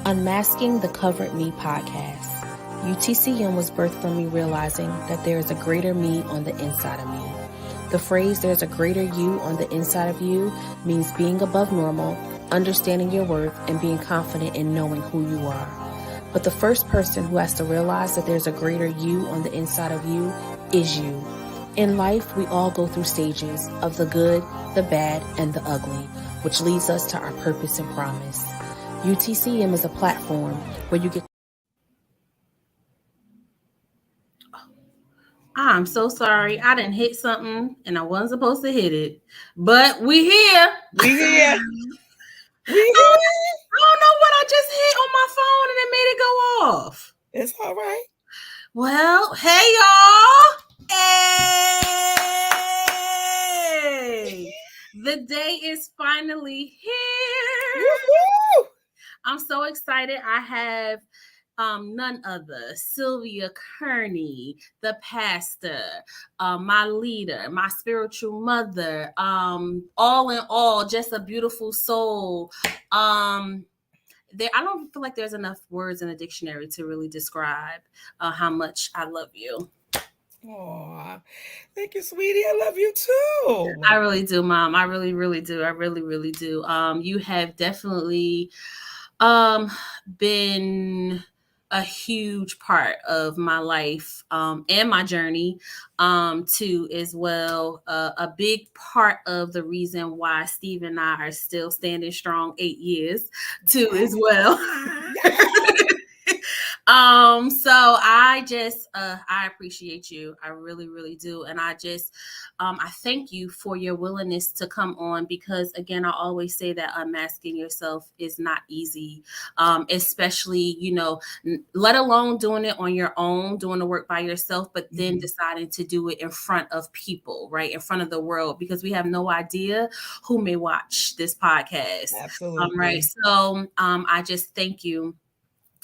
Unmasking the Covered Me podcast. UTCM was birthed from me realizing that there is a greater me on the inside of me. The phrase, there's a greater you on the inside of you, means being above normal, understanding your worth, and being confident in knowing who you are. But the first person who has to realize that there's a greater you on the inside of you is you. In life, we all go through stages of the good, the bad, and the ugly, which leads us to our purpose and promise. UTCM is a platform where you get... I'm so sorry. I didn't hit something and I wasn't supposed to hit it. But we here. We here. We here. I don't know what I just hit on my phone and it made it go off. It's all right. Well, hey y'all. Hey. The day is finally here. Woo-hoo! I'm so excited. I have none other, Sylvia Kearney, the pastor, my leader, my spiritual mother, all in all, just a beautiful soul. I don't feel like there's enough words in a dictionary to really describe how much I love you. Aw, thank you, sweetie. I love you too. I really do, Mom. I really, really do. I really, really do. You have definitely been a huge part of my life and my journey too as well. A big part of the reason why Steve and I are still standing strong 8 years too as well. So I just I appreciate you. I really, really do. And I just I thank you for your willingness to come on, because again, I always say that unmasking yourself is not easy, especially, let alone doing it on your own, doing the work by yourself, but then deciding to do it in front of people, right? In front of the world, because we have no idea who may watch this podcast. Absolutely. Right. So I just thank you.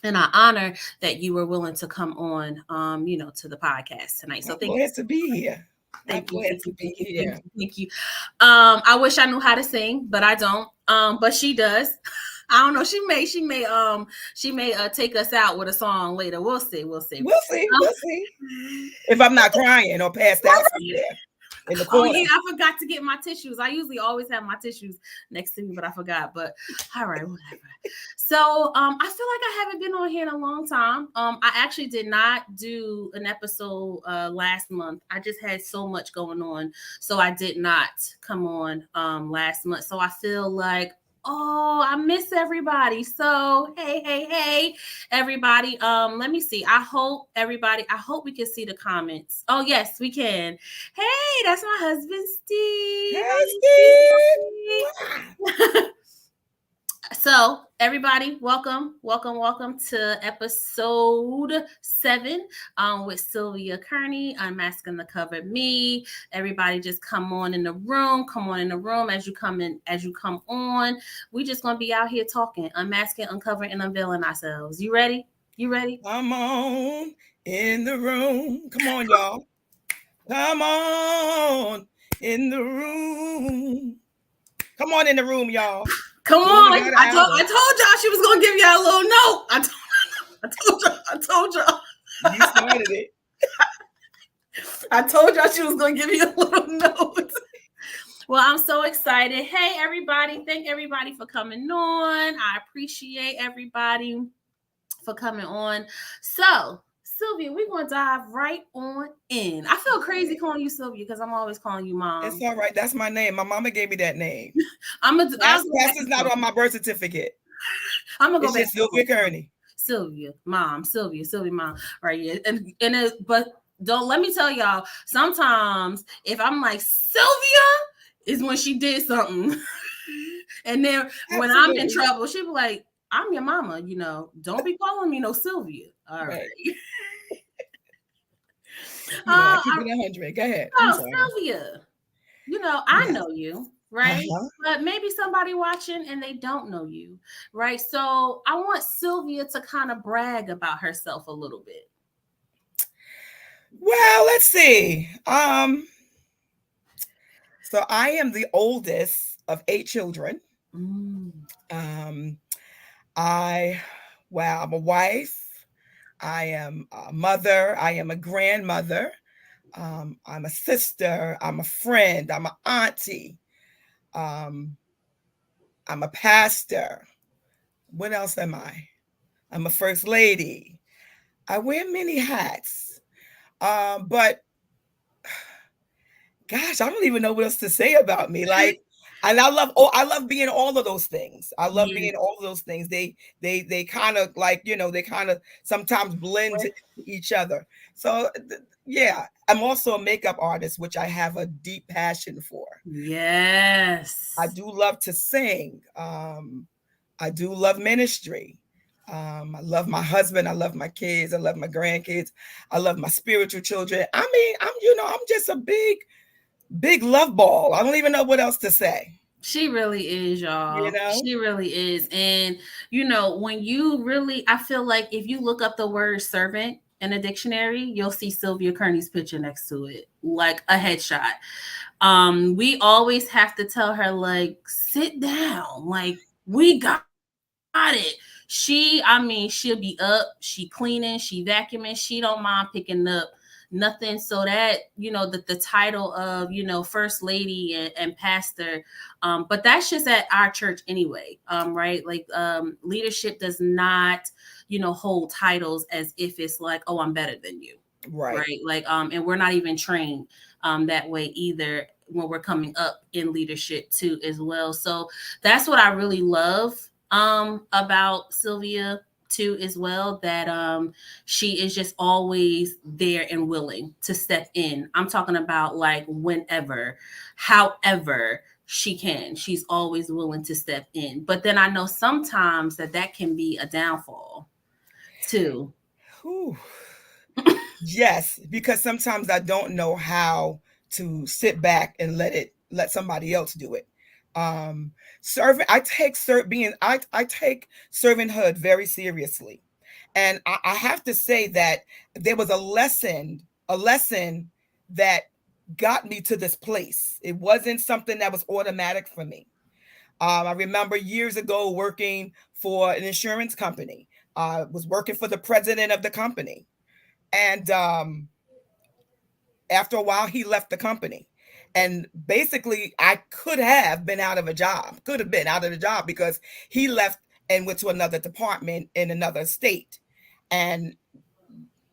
And I honor that you were willing to come on, to the podcast tonight. So I'm glad to be here. Thank you. Thank you. I wish I knew how to sing, but I don't. But she does. I don't know. She may take us out with a song later. We'll see. We'll see. If I'm not crying or passed out somewhere in the corner. Oh yeah, I forgot to get my tissues. I usually always have my tissues next to me, but I forgot. But all right, whatever. So I feel like I haven't been on here in a long time. I actually did not do an episode last month. I just had so much going on, so I did not come on last month. So I feel like, oh, I miss everybody. So hey, everybody. Let me see. I hope we can see the comments. Oh, yes, we can. Hey, that's my husband, Steve. Hey, Steve. So everybody, welcome to episode 7 with Sylvia Kearney, Unmasking the Covered Me. Everybody just come on in the room as you come on. We just gonna be out here talking, unmasking, uncovering, and unveiling ourselves. You ready? Come on in the room. Come on, y'all. Come on in the room. Come on in the room, y'all. Come on. I told y'all she was going to give y'all a little note. I told y'all. You started it. I told y'all she was going to give you a little note. Well, I'm so excited. Hey, everybody. Thank everybody for coming on. I appreciate everybody for coming on. So, Sylvia, we're going to dive right on in. I feel crazy calling you Sylvia because I'm always calling you Mom. It's all right. That's my name. My mama gave me that name. That's not on my birth certificate. I'm going to go back. It's Sylvia Kearney. Sylvia, Mom. Sylvia, Mom. Right here. But don't let me tell y'all, sometimes if I'm like, Sylvia is when she did something. And then when I'm in trouble, she'll be like, I'm your mama, don't be calling me no Sylvia. All right. Keep it 100. Go ahead. Sylvia, I know you, right? But maybe somebody watching and they don't know you, right? So I want Sylvia to kind of brag about herself a little bit. Well, let's see. So I am the oldest of 8 children. I Wow, I'm a wife. I am a mother. I am a grandmother. I'm a sister. I'm a friend. I'm an auntie. Um, I'm a pastor. What else am I? I'm a first lady. I wear many hats. But gosh, I don't even know what else to say about me. Like, and I love being all of those things. I love Yeah. being all of those things. They kind of like, they kind of sometimes blend to each other. So yeah, I'm also a makeup artist, which I have a deep passion for. I Yes. do love to sing. I do love ministry. I love my husband. I love my kids. I love my grandkids. I love my spiritual children. I mean, I'm just a big love ball. I don't even know what else to say. She really is, You y'all. know? She really is. And, when you really, I feel like if you look up the word servant in a dictionary, you'll see Sylvia Kearney's picture next to it, like a headshot. We always have to tell her, like, sit down. Like, we got it. She'll be up, she cleaning, she vacuuming, she don't mind picking up nothing. So that, the title of, first lady and pastor, but that's just at our church anyway. Right. Like, leadership does not, hold titles as if it's like, oh, I'm better than you. Right. Right. Like, and we're not even trained that way either when we're coming up in leadership too as well. So that's what I really love about Sylvia too as well, that she is just always there and willing to step in. I'm talking about like whenever, however she can. She's always willing to step in. But then I know sometimes that can be a downfall too. Whew. Yes, because sometimes I don't know how to sit back and let somebody else do it. Serving, I take servanthood very seriously, and I have to say that there was a lesson that got me to this place. It wasn't something that was automatic for me. I remember years ago working for an insurance company. I was working for the president of the company, and after a while, he left the company. And basically, I could have been out of the job because he left and went to another department in another state. And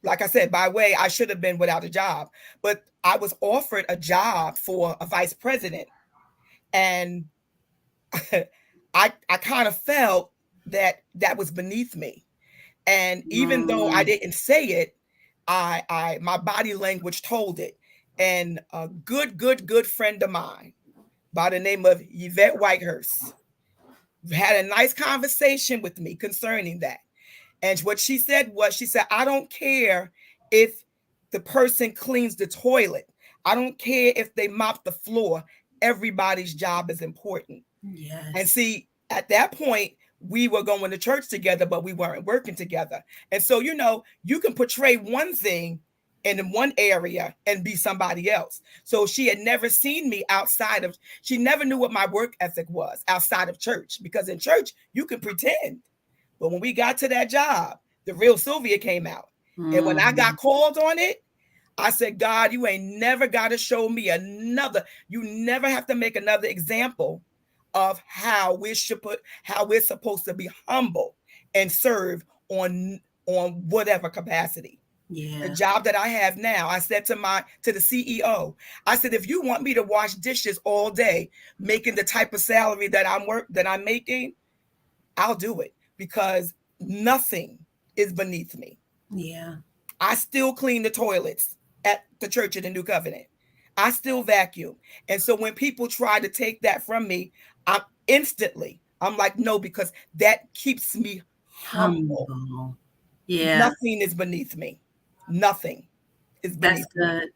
like I said, by way, I should have been without a job. But I was offered a job for a vice president. And I kind of felt that was beneath me. And even though I Mm, didn't say it, I my body language told it. And a good friend of mine by the name of Yvette Whitehurst had a nice conversation with me concerning that. And what she said was, she said, I don't care if the person cleans the toilet. I don't care if they mop the floor. Everybody's job is important. And yes. see, at that point, we were going to church together, but we weren't working together. And so, you can portray one thing in one area and be somebody else. So she had never seen me she never knew what my work ethic was outside of church, because in church, you can pretend. But when we got to that job, the real Sylvia came out. And when I got Mhm. called on it, I said, God, you ain't never got to show me you never have to make another example of how we're supposed to be humble and serve on whatever capacity. The Yeah. job that I have now, I said to the CEO, I said, if you want me to wash dishes all day, making the type of salary that I'm making, I'll do it, because nothing is beneath me. Yeah. I still clean the toilets at the Church of the New Covenant. I still vacuum. And so when people try to take that from me, I'm like, no, because that keeps me humble. Humble. Yeah. Nothing is beneath me. Nothing is That's beneath me. good.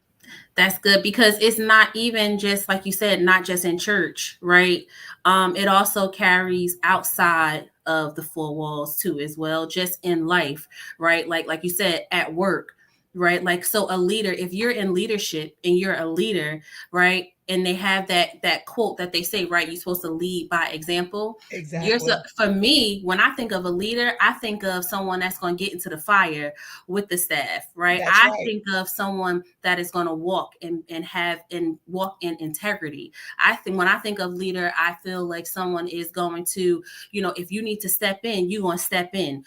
That's good, because it's not even just like you said, not just in church, right? It also carries outside of the four walls too, as well, just in life, right? Like you said, at work, right? Like, so a leader, if you're in leadership and you're a leader, right? and they have that quote that they say, right? You're supposed to lead by example. Exactly. For me, when I think of a leader, I think of someone that's going to get into the fire with the staff, right? That's I right. think of someone that is going to walk and walk in integrity. When I think of leader, I feel like someone is going to, if you need to step in, you're going to step in.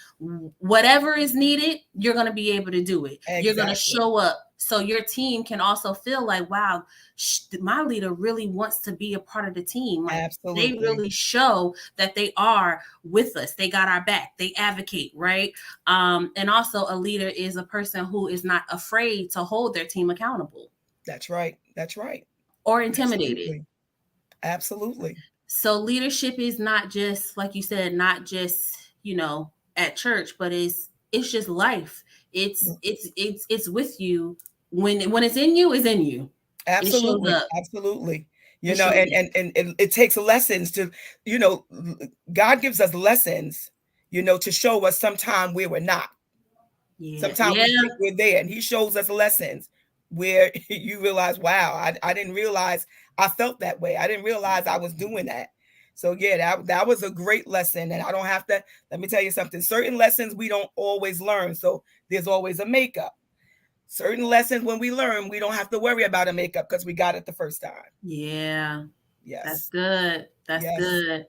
Whatever is needed, you're going to be able to do it. You're going to Exactly. show up. So your team can also feel like, wow, my leader really wants to be a part of the team. Like, they Absolutely. really show that they are with us. They got our back. They advocate, right? And also a leader is a person who is not afraid to hold their team accountable. That's right. That's right. Or intimidated. Absolutely. Absolutely. So leadership is not just, like you said, not just, at church, but it's just life. It's with you. When it's in you, it's in you. It shows Absolutely. up. Absolutely. It shows And, up. it takes lessons to, God gives us lessons, to show us sometime where we're not. Yeah. Sometimes we think we're there, and he shows us lessons where you realize, wow, I didn't realize I felt that way. I didn't realize I was doing that. So yeah, that was a great lesson. And I don't have to, let me tell you something, certain lessons we don't always learn. So there's always a makeup. Certain lessons when we learn, we don't have to worry about a makeup because we got it the first time. Yeah. Yes. That's good. That's Yes. good.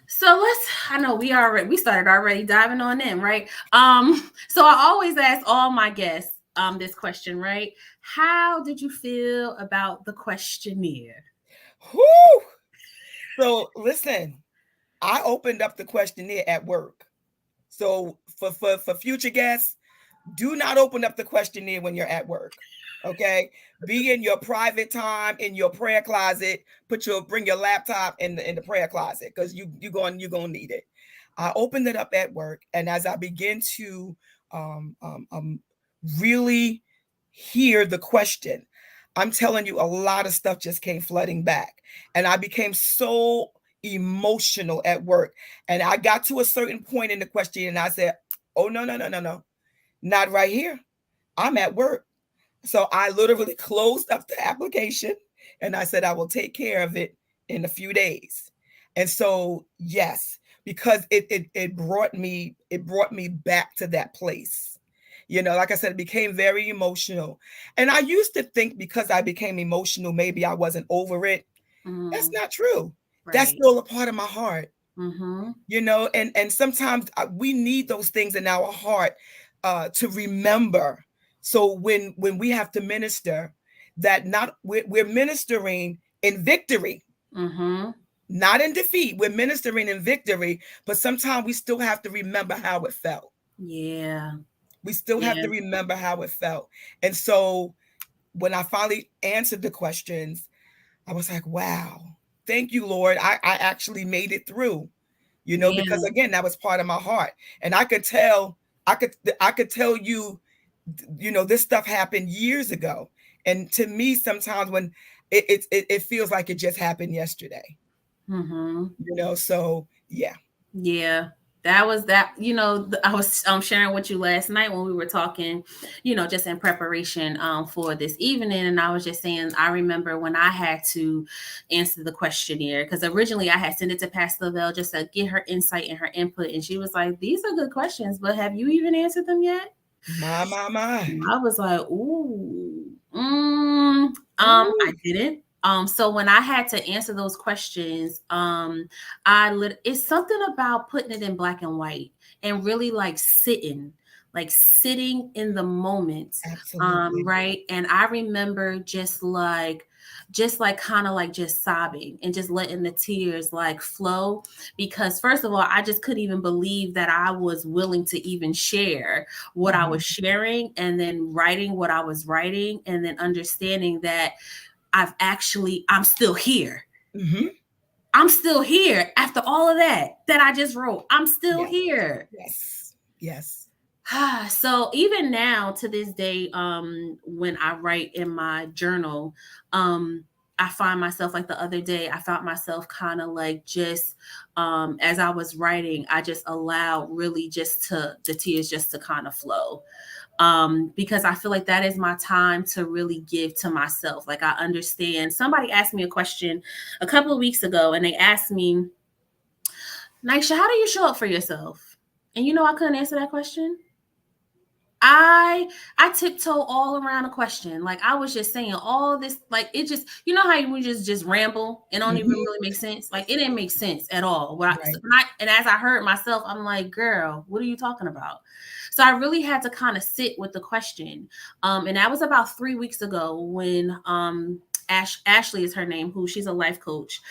So I know we started already diving on in, right? So I always ask all my guests this question, right? How did you feel about the questionnaire? Whoo! So listen, I opened up the questionnaire at work. So for future guests, do not open up the questionnaire when you're at work. Okay, be in your private time in your prayer closet. Bring your laptop in the prayer closet because you're gonna need it. I opened it up at work, and as I begin to really hear the question, I'm telling you, a lot of stuff just came flooding back, and I became so emotional at work. And I got to a certain point in the question, and I said, "Oh no, not right here. I'm at work." So I literally closed up the application, and I said, I will take care of it in a few days. And so, yes, because it brought me back to that place. Like I said, it became very emotional. And I used to think because I became emotional, maybe I wasn't over it. That's not true. Right. That's still a part of my heart. Mm-hmm. And sometimes we need those things in our heart to remember. So when we have to minister, that we're ministering in victory, not in defeat. We're ministering in victory, but sometimes we still have to remember how it felt. Yeah. We still have to remember how it felt. And so when I finally answered the questions, I was like, wow, thank you, Lord. I actually made it through. Because again, that was part of my heart. And I could tell you, this stuff happened years ago. And to me, sometimes when it feels like it just happened yesterday. So yeah. Yeah. That was that, I was sharing with you last night when we were talking, just in preparation for this evening. And I was just saying, I remember when I had to answer the questionnaire, because originally I had sent it to Pastor Lavelle just to get her insight and her input. And she was like, these are good questions, but have you even answered them yet? My. I was like, ooh. I didn't. So when I had to answer those questions, it's something about putting it in black and white and really like sitting in the moment. Absolutely. Right. And I remember just kind of like just sobbing and just letting the tears like flow, because first of all, I just couldn't even believe that I was willing to even share what I was sharing, and then writing what I was writing, and then understanding that I'm still here. I'm still here after all of that I just wrote. I'm still here. Yes. So even now to this day, when I write in my journal, I find myself, like the other day, I found myself kind of like just as I was writing, I just allowed really just the tears just to kind of flow. because I feel like that is my time to really give to myself. Like, I understand. Somebody asked me a question a couple of weeks ago, and they asked me, Nisha, how do you show up for yourself? And I couldn't answer that question. I tiptoe all around the question. Like, I was just saying all this, like, it just, how you would just ramble and don't even really make sense. Like, it didn't make sense at all. And as I heard myself, I'm like, girl, what are you talking about? So I really had to kind of sit with the question. And that was about 3 weeks ago when Ashley is her name, who she's a life coach.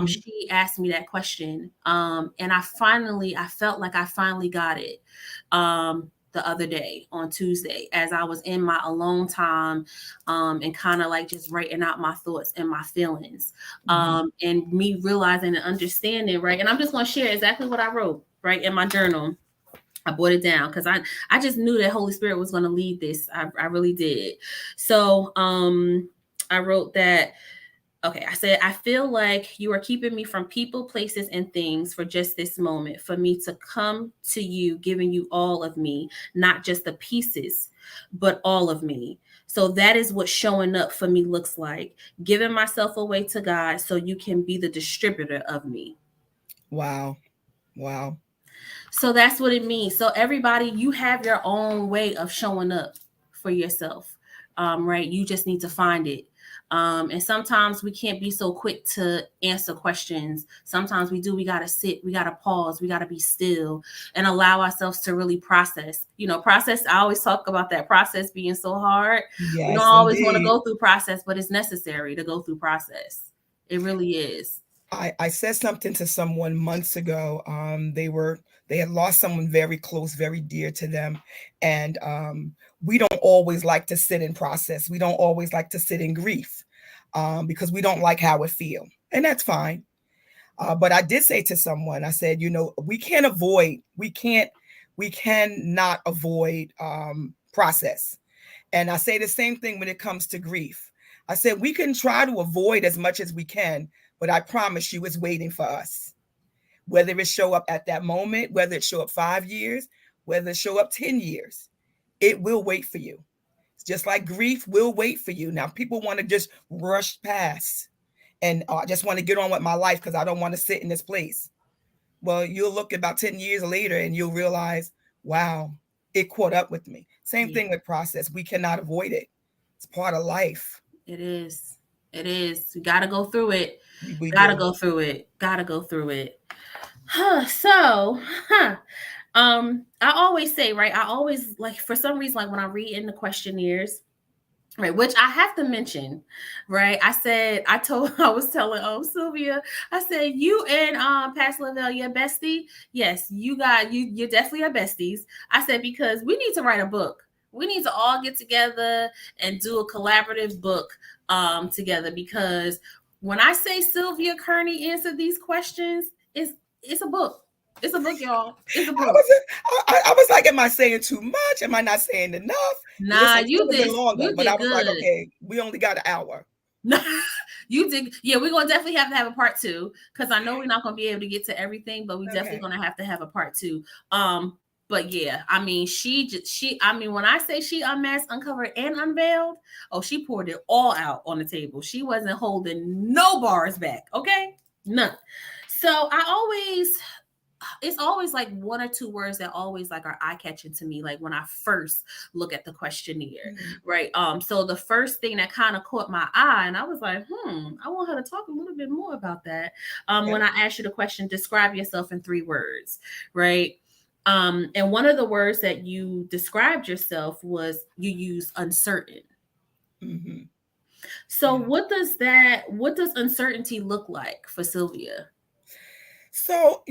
She asked me that question. And I felt like I finally got it. The other day on Tuesday, as I was in my alone time, and kind of like just writing out my thoughts and my feelings, and me realizing and understanding, right? And I'm just going to share exactly what I wrote, right, in my journal. I brought it down because I just knew that Holy Spirit was going to lead this. I really did. So I wrote that. Okay, I said, I feel like you are keeping me from people, places, and things for just this moment, for me to come to you, giving you all of me, not just the pieces, but all of me. So that is what showing up for me looks like, giving myself away to God so you can be the distributor of me. Wow. Wow. So that's what it means. So everybody, you have your own way of showing up for yourself, right? You just need to find it. And sometimes we can't be so quick to answer questions. Sometimes we do. We got to sit. We got to pause. We got to be still and allow ourselves to really process. Process. I always talk about that process being so hard. Yes, we don't always want to go through process, but it's necessary to go through process. It really is. I said something to someone months ago. They had lost someone very close, very dear to them. And we don't always like to sit in process. We don't always like to sit in grief because we don't like how it feels. And that's fine. But I did say to someone, I said, we cannot avoid process. And I say the same thing when it comes to grief. I said, we can try to avoid as much as we can, but I promise you it's waiting for us. Whether it show up at that moment, whether it show up 5 years, whether it show up 10 years, it will wait for you. It's just like grief will wait for you. Now, people want to just rush past and I just want to get on with my life because I don't want to sit in this place. Well, you'll look about 10 years later and you'll realize, wow, it caught up with me. Same thing with process. We cannot avoid it. It's part of life. It is. It is. You got to go through it. We gotta go through it. Gotta go through it. So, I always say, right? I always, like, for some reason, like when I read in the questionnaires, right, which I have to mention, right? I was telling Sylvia, I said, you and Pastor Lavelle, your bestie. Yes, you're definitely our besties. I said, because we need to write a book. We need to all get together and do a collaborative book together, because when I say Sylvia Kearney answered these questions, it's a book. It's a book, y'all. It's a book. I was like, am I saying too much? Am I not saying enough? Nah, you did. Longer, you but did I was good. like, okay, we only got an hour. You did. Yeah, we're going to definitely have to have a part 2, because I know we're not going to be able to get to everything, but we definitely going to have a part 2. But yeah, I mean, when I say she unmasked, uncovered, and unveiled, she poured it all out on the table. She wasn't holding no bars back. Okay. None. So it's always like 1 or 2 words that always like are eye-catching to me, like when I first look at the questionnaire, right? So the first thing that kind of caught my eye, and I was like, I want her to talk a little bit more about that. When I asked you the question, describe yourself in 3 words, right? And one of the words that you described yourself was, you used uncertain. So what does uncertainty look like for Sylvia? So,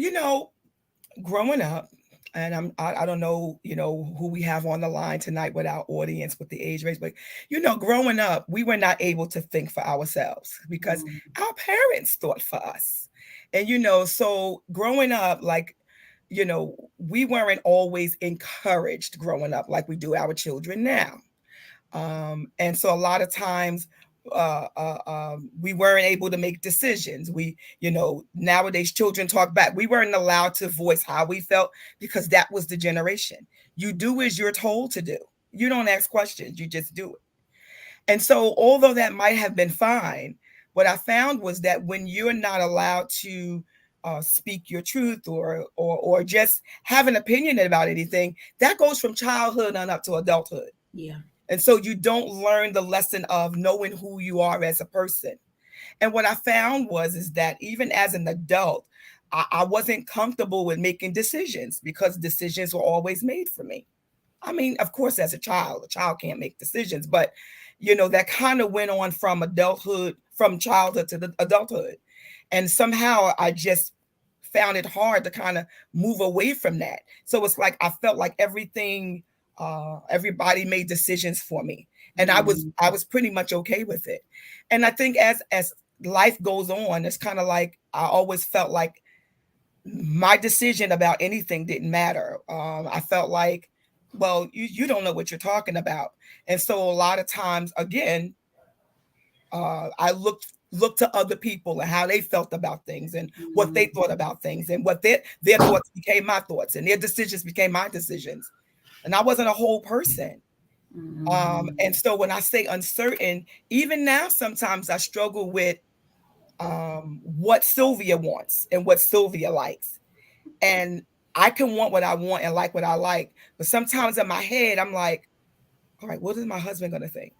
growing up, and I don't know, who we have on the line tonight with our audience with the age range, but growing up, we were not able to think for ourselves because our parents thought for us. And so growing up, like, we weren't always encouraged growing up like we do our children now. And so a lot of times we weren't able to make decisions. Nowadays children talk back. We weren't allowed to voice how we felt because that was the generation. You do as you're told to do. You don't ask questions, you just do it. And so, although that might have been fine, what I found was that when you're not allowed to speak your truth or just have an opinion about anything, that goes from childhood on up to adulthood. Yeah. And so you don't learn the lesson of knowing who you are as a person. And what I found is that even as an adult, I wasn't comfortable with making decisions because decisions were always made for me. I mean, of course, as a child can't make decisions, but that kind of went on from childhood to the adulthood. And somehow I just found it hard to kind of move away from that. So it's like I felt like everybody made decisions for me. And I was pretty much okay with it. And I think as life goes on, it's kind of like I always felt like my decision about anything didn't matter. I felt like, well, you don't know what you're talking about. And so a lot of times, again, I looked to other people and how they felt about things and what they thought about things and what their thoughts became my thoughts and their decisions became my decisions. And I wasn't a whole person. And so when I say uncertain, even now, sometimes I struggle with what Sylvia wants and what Sylvia likes. And I can want what I want and like what I like. But sometimes in my head, I'm like, all right, what is my husband going to think?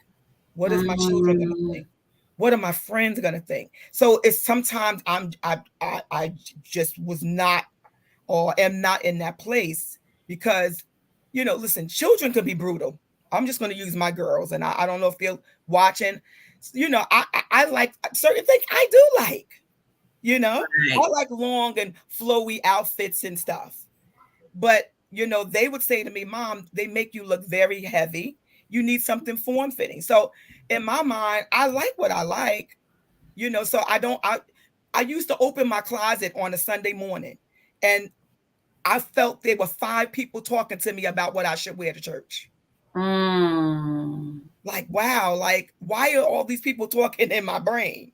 What is my children going to think? What are my friends going to think? So it's sometimes I just was not or am not in that place because, listen, children can be brutal. I'm just going to use my girls. And I don't know if they're watching. I like certain things I do like. Right. I like long and flowy outfits and stuff. But, they would say to me, Mom, they make you look very heavy. You need something form fitting. So in my mind, I like what I like, so I used to open my closet on a Sunday morning and I felt there were 5 people talking to me about what I should wear to church. Like, wow, like, why are all these people talking in my brain?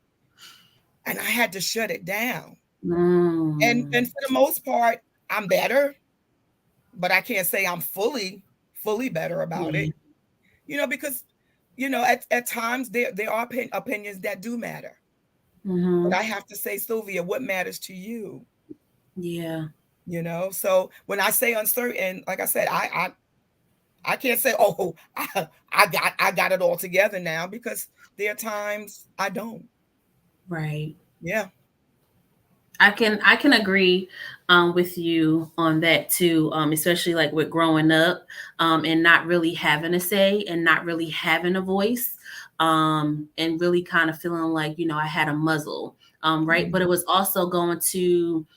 And I had to shut it down. And for the most part, I'm better, but I can't say I'm fully better about it. Because at times there are opinions that do matter. But I have to say, Sylvia, what matters to you? Yeah. So when I say uncertain, like I said, I can't say, oh, I got it all together now, because there are times I don't. Right. Yeah. I can agree with you on that too, especially like with growing up and not really having a say and not really having a voice, and really kind of feeling like, I had a muzzle, right? But it was also going to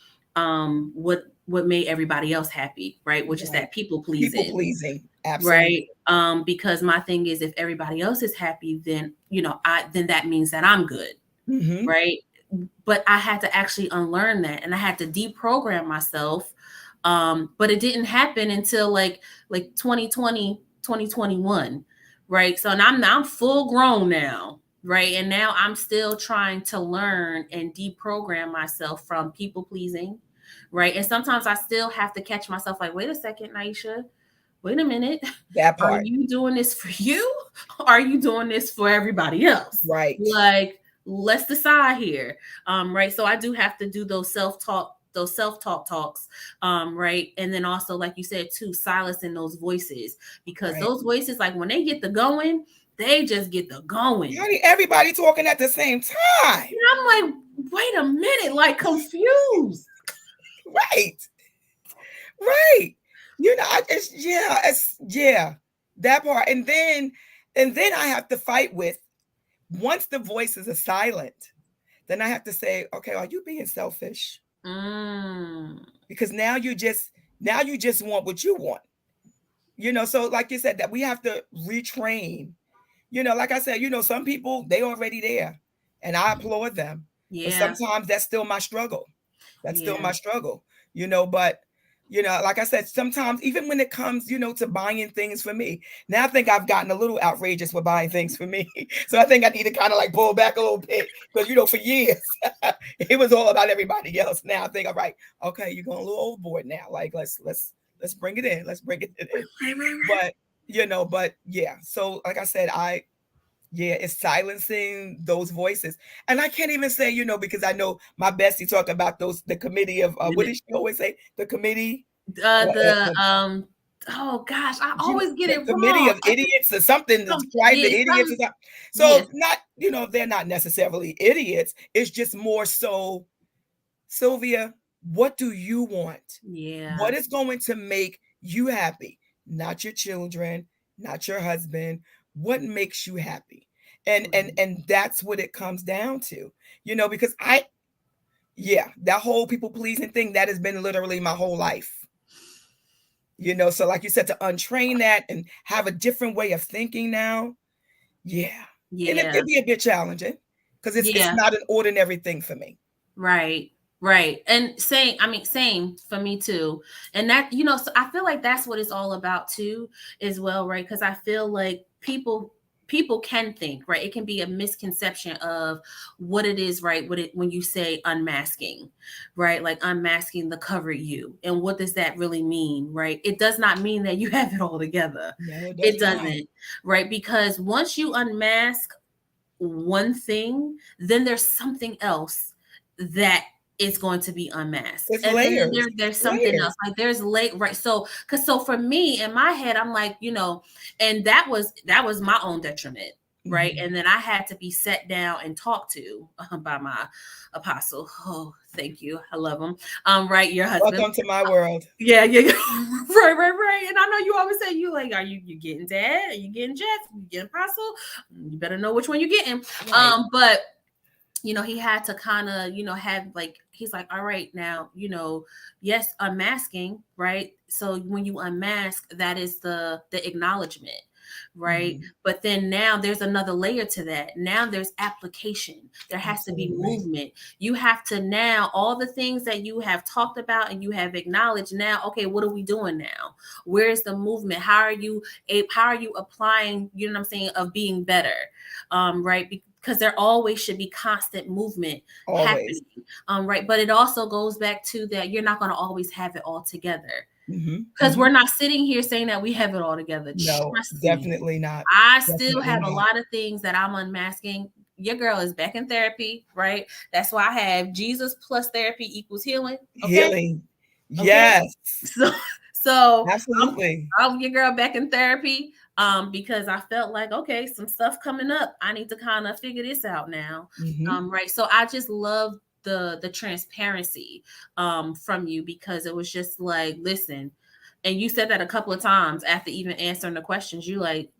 what made everybody else happy, right? Which is that people pleasing. Absolutely. Right. Because my thing is, if everybody else is happy, then, then that means that I'm good. Right. But I had to actually unlearn that, and I had to deprogram myself. But it didn't happen until like 2020, 2021. Right. So now I'm full grown now. Right. And now I'm still trying to learn and deprogram myself from people pleasing. Right. And sometimes I still have to catch myself like, wait a second, Naisha, wait a minute. That Are part. you doing this for you? Are you doing this for everybody else? Right. Like, let's decide here. Right. So I do have to do those self-talk talks. Right. And then also, like you said, too, silencing those voices, because those voices, like when they get the going, they just get the going. Everybody talking at the same time. And I'm like, wait a minute, like confused. Right. That part. And then I have to fight with, once the voices are silent, then I have to say, okay, are you being selfish? Because now you just want what you want. So like you said, that we have to retrain. Like I said, some people, they already there, and I applaud them. Yeah. But sometimes that's still my struggle. Still my struggle. But like I said, sometimes even when it comes, to buying things for me, now I think I've gotten a little outrageous with buying things for me. So I think I need to kind of like pull back a little bit, because, for years it was all about everybody else. Now I think, all right, okay, you're going a little overboard now. Like, let's bring it in. Let's bring it in. But, But yeah. So like I said, it's silencing those voices. And I can't even say, because I know my bestie talk about the committee of, what did she always say? The committee. Oh gosh, I always get The it committee wrong. of idiots or something, twice the idiots or something. So Yes. not, they're not necessarily idiots. It's just more so, Sylvia, what do you want? Yeah. What is going to make you happy? Not your children, not your husband. What makes you happy? And that's what it comes down to, because that whole people pleasing thing, that has been literally my whole life. So like you said, to untrain that and have a different way of thinking now. Yeah. And it'd be a bit challenging because it's not an ordinary thing for me. Right. And same for me too. And that, so I feel like that's what it's all about too, as well, right? Because I feel like people can think, right? It can be a misconception of what it is, right? When you say unmasking, right? Like unmasking the covered you. And what does that really mean, right? It does not mean that you have it all together. No, it doesn't, right? Because once you unmask one thing, then there's something else that is going to be unmasked. It's and layers. Then there's something else. Like there's right. So for me in my head, I'm like, and that was my own detriment. Right. Mm-hmm. And then I had to be set down and talked to by my apostle. Oh, thank you. I love him. Right. Your husband. Welcome to my world. Yeah. Right. And I know you always say, you like, are you getting dad? Are you getting Jeff? You getting apostle? You better know which one you're getting. Right. But he had to kind of, have like, he's like, all right, now, yes, unmasking, right? So when you unmask, that is the acknowledgement, right? Mm-hmm. But then now there's another layer to that. Now there's application. There has to be movement. You have to now, all the things that you have talked about and you have acknowledged now, okay, what are we doing now? Where's the movement? How are you applying, of being better? Right? Because there always should be constant movement happening. Right. But it also goes back to that you're not going to always have it all together. Because we're not sitting here saying that we have it all together. No, definitely not. I still have a lot of things that I'm unmasking. Your girl is back in therapy, right? That's why I have Jesus plus therapy equals healing. Okay? Healing. Okay? Yes. So absolutely. I'm your girl back in therapy. Because I felt like, okay, some stuff coming up. I need to kind of figure this out now. Right. So I just love the transparency from you, because it was just like, listen, and you said that a couple of times after even answering the questions. You like,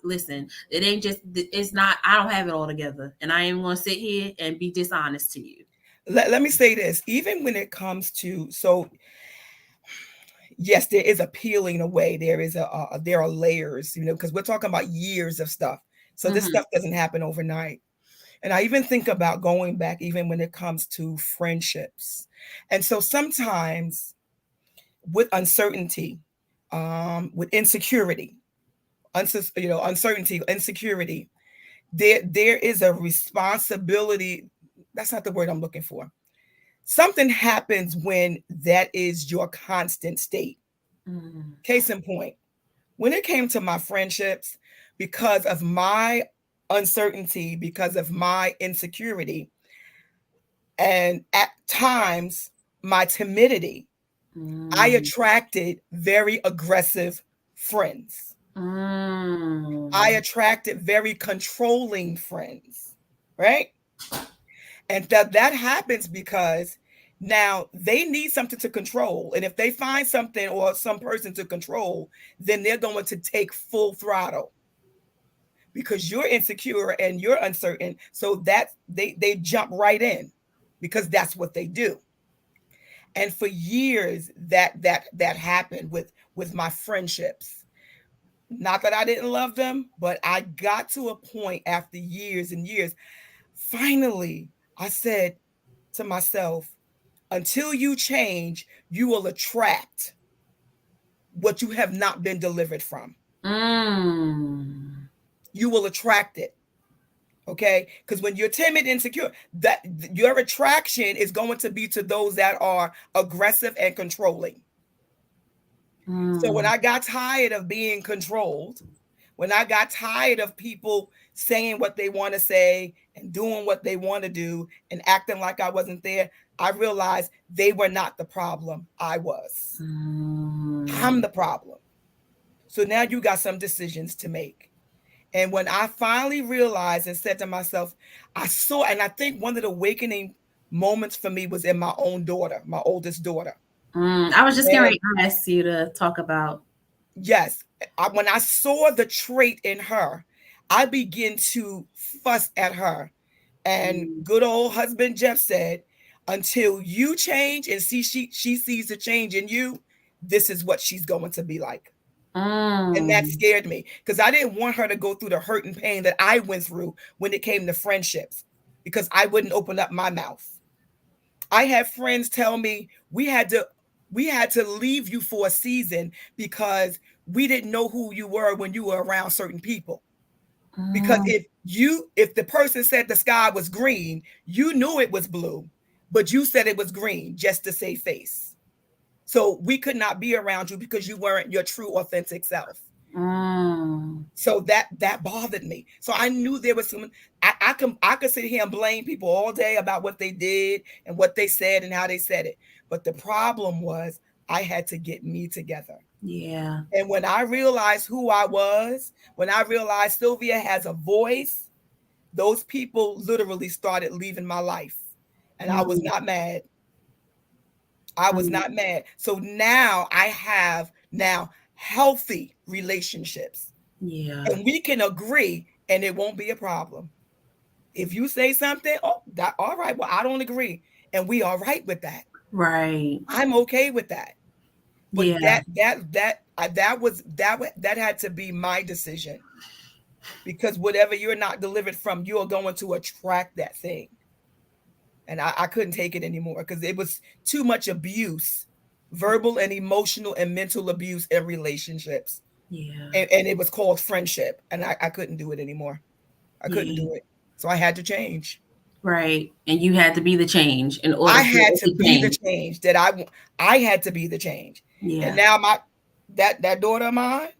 listen, it ain't just, it's not, I don't have it all together, and I ain't going to sit here and be dishonest to you. Let me say this, even when it comes to, so yes, there is a peeling away. There is there are layers, because we're talking about years of stuff. So this stuff doesn't happen overnight. And I even think about going back, even when it comes to friendships. And so sometimes with uncertainty, with insecurity, uncertainty, insecurity, there is a responsibility. That's not the word I'm looking for. Something happens when that is your constant state. Case in point, when it came to my friendships, because of my uncertainty, because of my insecurity, and at times my timidity, I attracted very aggressive friends. I attracted very controlling friends, right? And that happens because now they need something to control. And if they find something or some person to control, then they're going to take full throttle because you're insecure and you're uncertain. So that they jump right in because that's what they do. And for years that happened with my friendships. Not that I didn't love them, but I got to a point after years and years. Finally, I said to myself, until you change, you will attract what you have not been delivered from. You will attract it. Okay? Because when you're timid, insecure, that your attraction is going to be to those that are aggressive and controlling. So when Mm. I got tired of being controlled, when I got tired of people saying what they want to say and doing what they want to do and acting like I wasn't there, I realized they were not the problem. I was. I'm Mm. the problem. So now you got some decisions to make. And when I finally realized and said to myself, I saw, and I think one of the awakening moments for me was in my own daughter, my oldest daughter. I was just And going to ask you to talk about. yes, when I saw the trait in her, I began to fuss at her. And Mm. good old husband Jeff said, until you change and see she sees the change in you, this is what she's going to be like. And that Mm. scared me because I didn't want her to go through the hurt and pain that I went through when it came to friendships, because I wouldn't open up my mouth. I had friends tell me we had to leave you for a season because we didn't know who you were when you were around certain people. Because Mm. if the person said the sky was green, you knew it was blue, but you said it was green just to save face. So we could not be around you because you weren't your true authentic self. Mm. So that bothered me. So I knew there was some. I could sit here and blame people all day about what they did and what they said and how they said it. But the problem was I had to get me together. Yeah. And when I realized who I was, when I realized Sylvia has a voice, those people literally started leaving my life. And I was Mm. not mad. I was Mm. not mad. So now I have now healthy relationships. Yeah. And we can agree and it won't be a problem. If you say something, oh, that all right, well, I don't agree. And we are right with that. Right. I'm okay with that. But Yeah. that had to be my decision, because whatever you're not delivered from, you're going to attract that thing. And I couldn't take it anymore because it was too much abuse, verbal and emotional and mental abuse in relationships. Yeah. And it was called friendship. And I couldn't do it anymore. I couldn't Yeah. do it. So I had to change. Right. And you had to be the change in order I for had it to to be the change. change that I had to be the change. And Yeah. now that daughter of mine,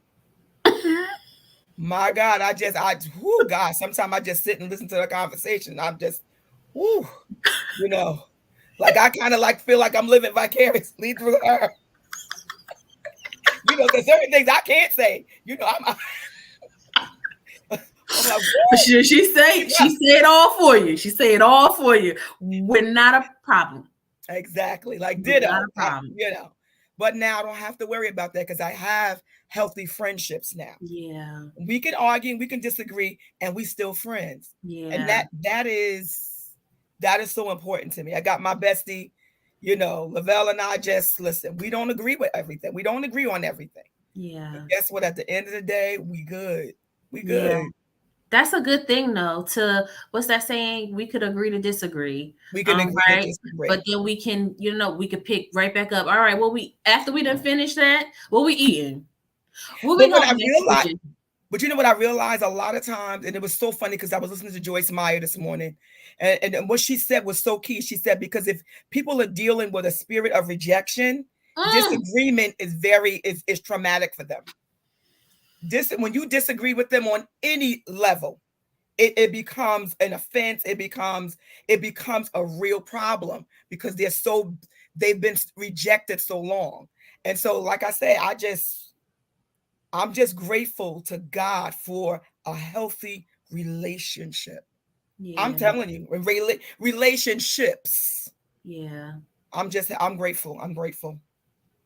my God, whoo, God, sometimes I just sit and listen to the conversation. I'm just, whoo, you know, like I kind of like feel like I'm living vicariously through her, because certain things I can't say, I'm like, But whoo, she said all for you. She said all for you. We're not a problem. exactly, like We're not ditto, a problem. but now I don't have to worry about that because I have healthy friendships now. Yeah. We can argue, we can disagree, and we still friends. And Yeah. that is so important to me. I got my bestie, Lavelle, and I just listen. We don't agree with everything. We don't agree on everything. But Yeah. guess what? At the end of the day, we good. We Yeah. good. That's a good thing though. To what's that saying? We could agree to disagree. We can agree to Right. But disagree. then we can, we could pick right back up. All right, well, we after we done finished that, what we eating? What But we what gonna I make for realized, dinner? but you know what I realized a lot of times, and it was so funny because I was listening to Joyce Meyer this morning, and what she said was so key. She said, because if people are dealing with a spirit of rejection, Mm. disagreement is traumatic for them. When you disagree with them on any level, it becomes an offense. It becomes a real problem because they've been rejected so long. And so, like I say, I'm just grateful to God for a healthy relationship. I'm Yeah. telling you, relationships. Yeah. I'm grateful. I'm grateful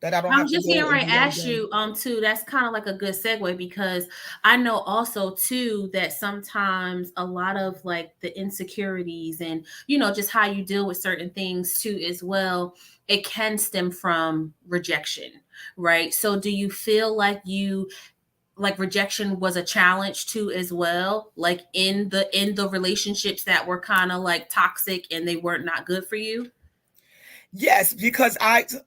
that I don't I have was to just go getting and ready do to that ask again. you, too. That's kind of like a good segue because I know also too that sometimes a lot of like the insecurities and just how you deal with certain things too as well. It can stem from rejection, right? So, do you feel like rejection was a challenge too as well, like in the relationships that were kind of like toxic and they weren't not good for you? Yes, because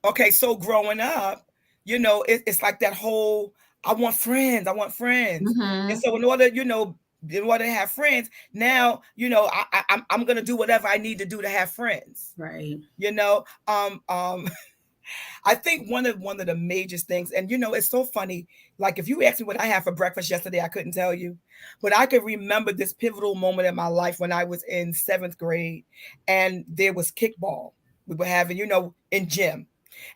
okay, so growing up, it's like that whole I want friends, I want friends. And Mm-hmm. so in order to have friends, now, I'm gonna do whatever I need to do to have friends. Right. You know, um, um, I think one of the major things, and it's so funny. Like if you asked me what I had for breakfast yesterday, I couldn't tell you, but I could remember this pivotal moment in my life when I was in 7th grade, and there was kickball. We were having, in gym,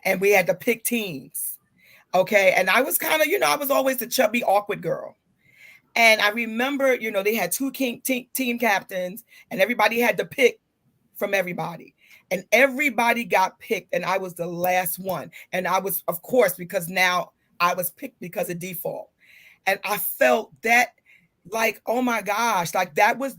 and we had to pick teams. Okay, and I was kind of, I was always the chubby, awkward girl. And I remember, they had two team captains, and everybody had to pick from everybody. And everybody got picked, and I was the last one. And I was, of course, because now I was picked because of default. And I felt that like, oh my gosh, like that was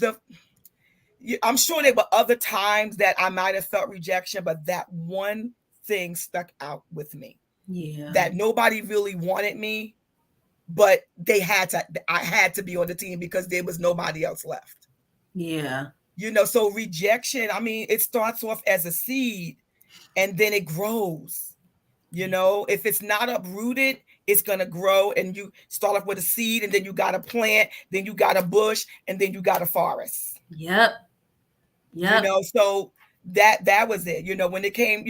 I'm sure there were other times that I might have felt rejection, but that one thing stuck out with me. Yeah. That nobody really wanted me, but I had to be on the team because there was nobody else left. Yeah. So rejection, I mean, it starts off as a seed and then it grows. If it's not uprooted, it's going to grow, and you start off with a seed, and then you got a plant, then you got a bush, and then you got a forest. Yep. So that was it. When it came,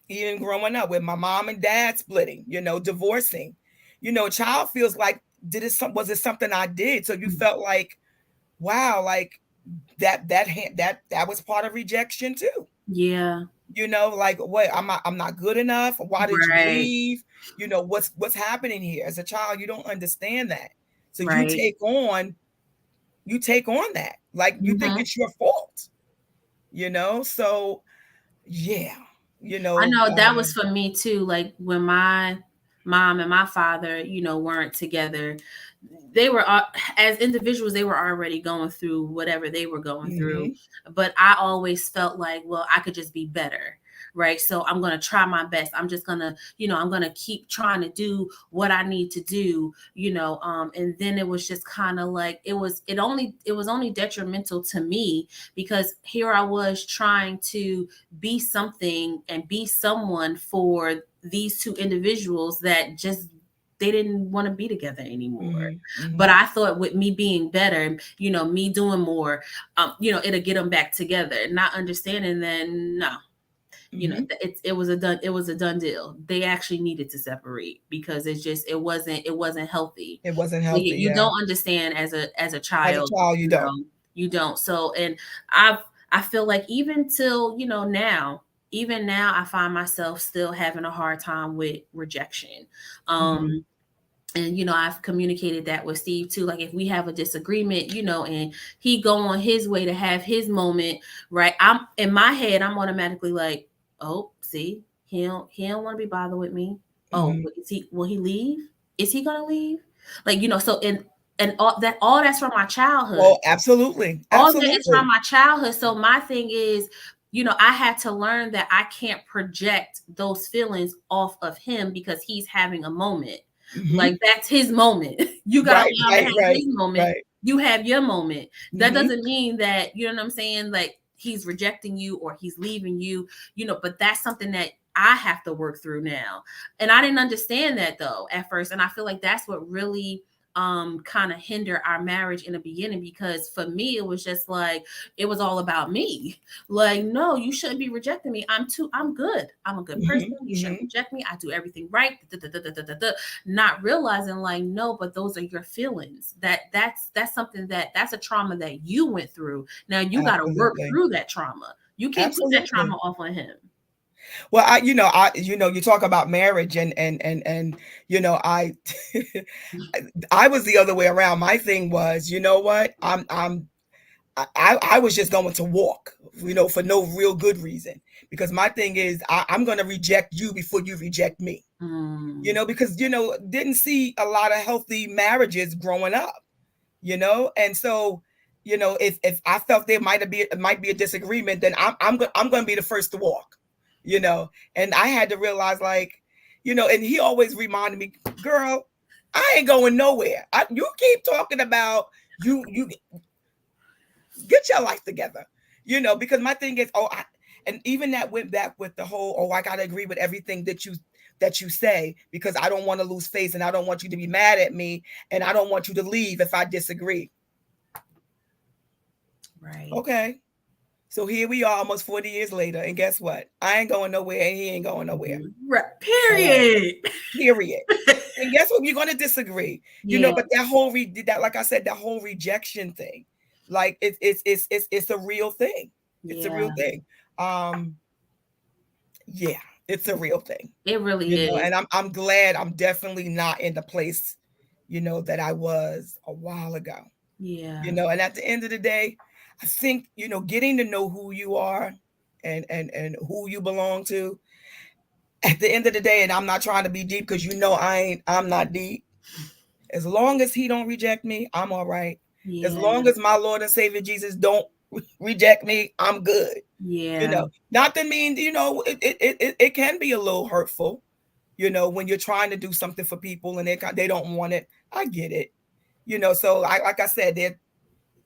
even growing up with my mom and dad splitting, divorcing, a child feels like, was it something I did? So you felt like, wow, like that was part of rejection too. Yeah. Like, wait, I'm not good enough. Why did you leave? What's happening here? As a child, you don't understand that. So you take on that. Like you think it's your fault. So yeah. I know that was for me too. Like when my mom and my father, weren't together, they were as individuals, they were already going through whatever they were going through. But I always felt like, well, I could just be better. Right. So I'm going to try my best. I'm just going to, I'm going to keep trying to do what I need to do, and then it was just kind of like, it was only detrimental to me because here I was trying to be something and be someone for these two individuals that just, they didn't want to be together anymore. But I thought with me being better, me doing more, it'll get them back together. Not understanding then, no, it was a done deal. They actually needed to separate because it wasn't healthy. It wasn't healthy. You don't understand as a child. You don't. You don't. So, and I feel like even till, now, I find myself still having a hard time with rejection. And, I've communicated that with Steve too. Like if we have a disagreement, and he go on his way to have his moment, right? I'm in my head, I'm automatically like, oh, see, he don't want to be bothered with me. Oh, will he leave? Is he going to leave? Like, so and all that's from my childhood. Oh, absolutely. All that is from my childhood. So my thing is, I had to learn that I can't project those feelings off of him because he's having a moment. Like that's his moment. You got to have his moment. Right. You have your moment. That doesn't mean that, you know what I'm saying? Like he's rejecting you or he's leaving you, but that's something that I have to work through now. And I didn't understand that though at first. And I feel like that's what really kind of hinder our marriage in the beginning, because for me it was just like it was all about me. Like, no, you shouldn't be rejecting me. I'm good. I'm a good person. You shouldn't reject me. I do everything right. Not realizing like, no, but those are your feelings. That's something that's a trauma that you went through. Now you got to work through that trauma. You can't put that trauma off on him. Well, you talk about marriage and I I was the other way around. My thing was, what? I was just going to walk, for no real good reason, because my thing is I'm going to reject you before you reject me, because, didn't see a lot of healthy marriages growing up, and so, if I felt there might be a disagreement, then I'm going to be the first to walk. And I had to realize like, and he always reminded me, girl, I ain't going nowhere. You keep talking about you get your life together, because my thing is, and even that went back with the whole, I got to agree with everything that you say, because I don't want to lose face and I don't want you to be mad at me and I don't want you to leave if I disagree. Right. Okay. So here we are almost 40 years later. And guess what? I ain't going nowhere and he ain't going nowhere. Right. All right. Period. Period. And guess what? You're going to disagree. Yeah. But that whole like I said, that whole rejection thing, like it's a real thing. It's a real Yeah. thing. Yeah, it's a real thing. It really is. And I'm glad I'm definitely not in the place, that I was a while ago. Yeah. And at the end of the day, I think, getting to know who you are and who you belong to at the end of the day, and I'm not trying to be deep because I'm not deep. As long as he don't reject me, I'm all right. Yeah. As long as my Lord and Savior Jesus don't reject me, I'm good. Yeah. Not to mean, it can be a little hurtful, when you're trying to do something for people and they don't want it. I get it. So like I said,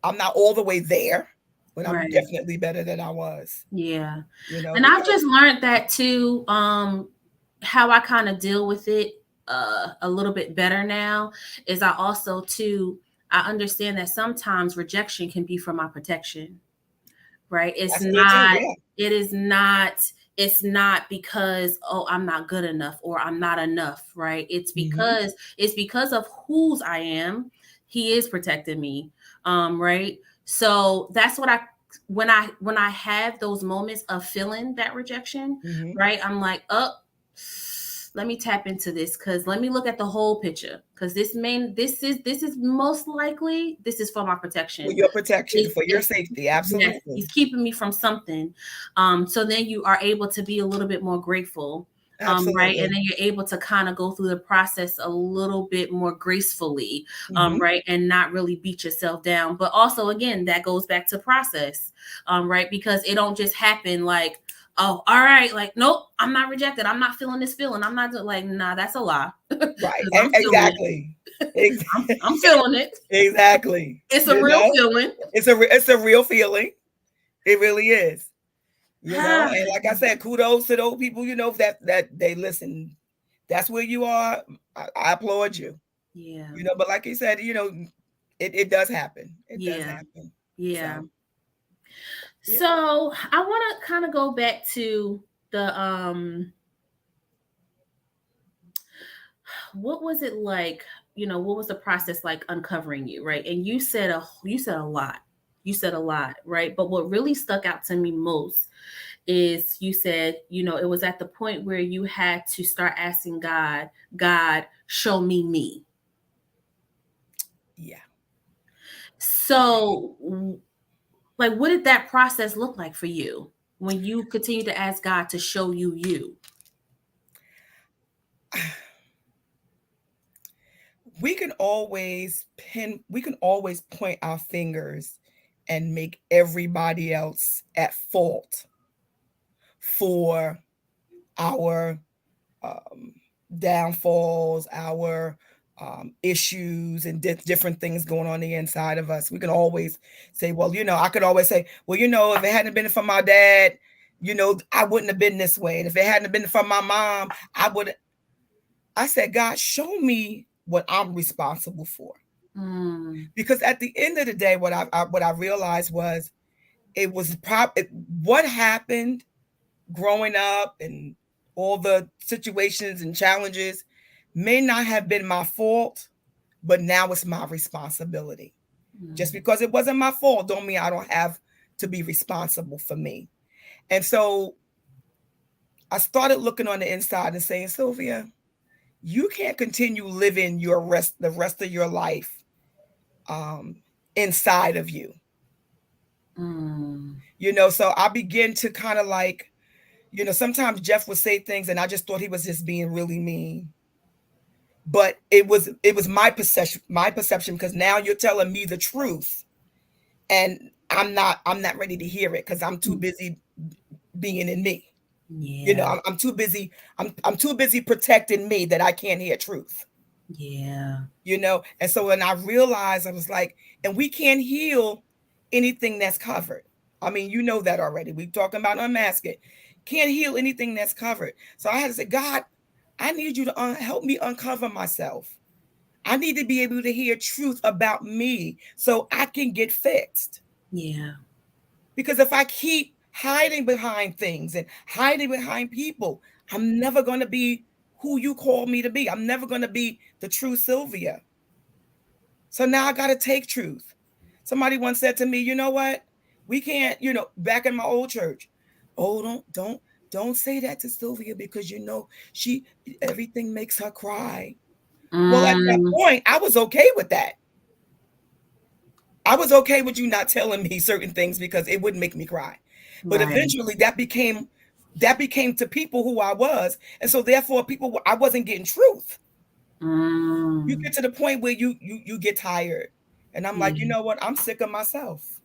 I'm not all the way there, but I'm definitely better than I was. Yeah. And I've just learned that too, how I kind of deal with it a little bit better now is I also too, I understand that sometimes rejection can be for my protection, right? It's not because, oh, I'm not good enough or I'm not enough, right? It's because of whose I am. He is protecting me. Right. So that's what when I have those moments of feeling that rejection, right? I'm like, oh, let me tap into this because let me look at the whole picture because this is most likely this is for my protection, for your protection, for your safety. Absolutely. Yes, he's keeping me from something. So then you are able to be a little bit more grateful. Right. And then you're able to kind of go through the process a little bit more gracefully, right. And not really beat yourself down. But also, again, that goes back to process, right. Because it don't just happen like, oh, all right. Like, nope, I'm not rejected. I'm not feeling this feeling. I'm not like, nah, that's a lie. Right. Exactly. I'm feeling it. Exactly. It's a real feeling. It's a real feeling. It really is. And like I said, kudos to those people, that they listen. That's where you are. I applaud you. Yeah. But like you said, it does happen. It does happen. Yeah. So I want to kind of go back to the what was it like? What was the process like uncovering you, right? And you said a lot. You said a lot, right? But what really stuck out to me most is you said, it was at the point where you had to start asking God, show me. Yeah. So, like, what did that process look like for you when you continue to ask God to show you you? We can always point our fingers and make everybody else at fault for our downfalls, our issues, and different things going on the inside of us. We can always say, well, I could always say, well, if it hadn't been for my dad, I wouldn't have been this way. And if it hadn't been for my mom, I said, God, show me what I'm responsible for. Because at the end of the day, what I realized was what happened growing up and all the situations and challenges may not have been my fault, but now it's my responsibility. Just because it wasn't my fault don't mean I don't have to be responsible for me. And so I started looking on the inside and saying, Sylvia, you can't continue living the rest of your life inside of you. So I begin to kind of like, sometimes Jeff would say things and I just thought he was just being really mean. But it was my perception, because now you're telling me the truth and I'm not ready to hear it because I'm too busy being in me. Yeah. I'm too busy. I'm too busy protecting me that I can't hear truth. Yeah. And so when I realized, I was like, and we can't heal anything that's covered. I mean, you know that already. We're talking about unmasking. Can't heal anything that's covered. So I had to say, God, I need you to help me uncover myself. I need to be able to hear truth about me so I can get fixed. Yeah. Yeah. And so when I realized, I was like, and we can't heal anything that's covered. I mean, you know that already. We're talking about unmasking. Can't heal anything that's covered. So I had to say, God, I need you to help me uncover myself. I need to be able to hear truth about me so I can get fixed. Because if I keep hiding behind things and hiding behind people, I'm never going to be who you call me to be. I'm never going to be the true Sylvia. So now I got to take truth. Somebody once said to me, you know what? We can't, back in my old church. Oh, don't say that to Sylvia because she everything makes her cry. Well, at that Mm, point, I was okay with that. I was okay with you not telling me certain things because it wouldn't make me cry. But right. eventually that became to people who I was. And so therefore people I wasn't getting truth. You Mm, get to the point where you get tired. And I'm like, you yeah. know what? I'm sick of myself.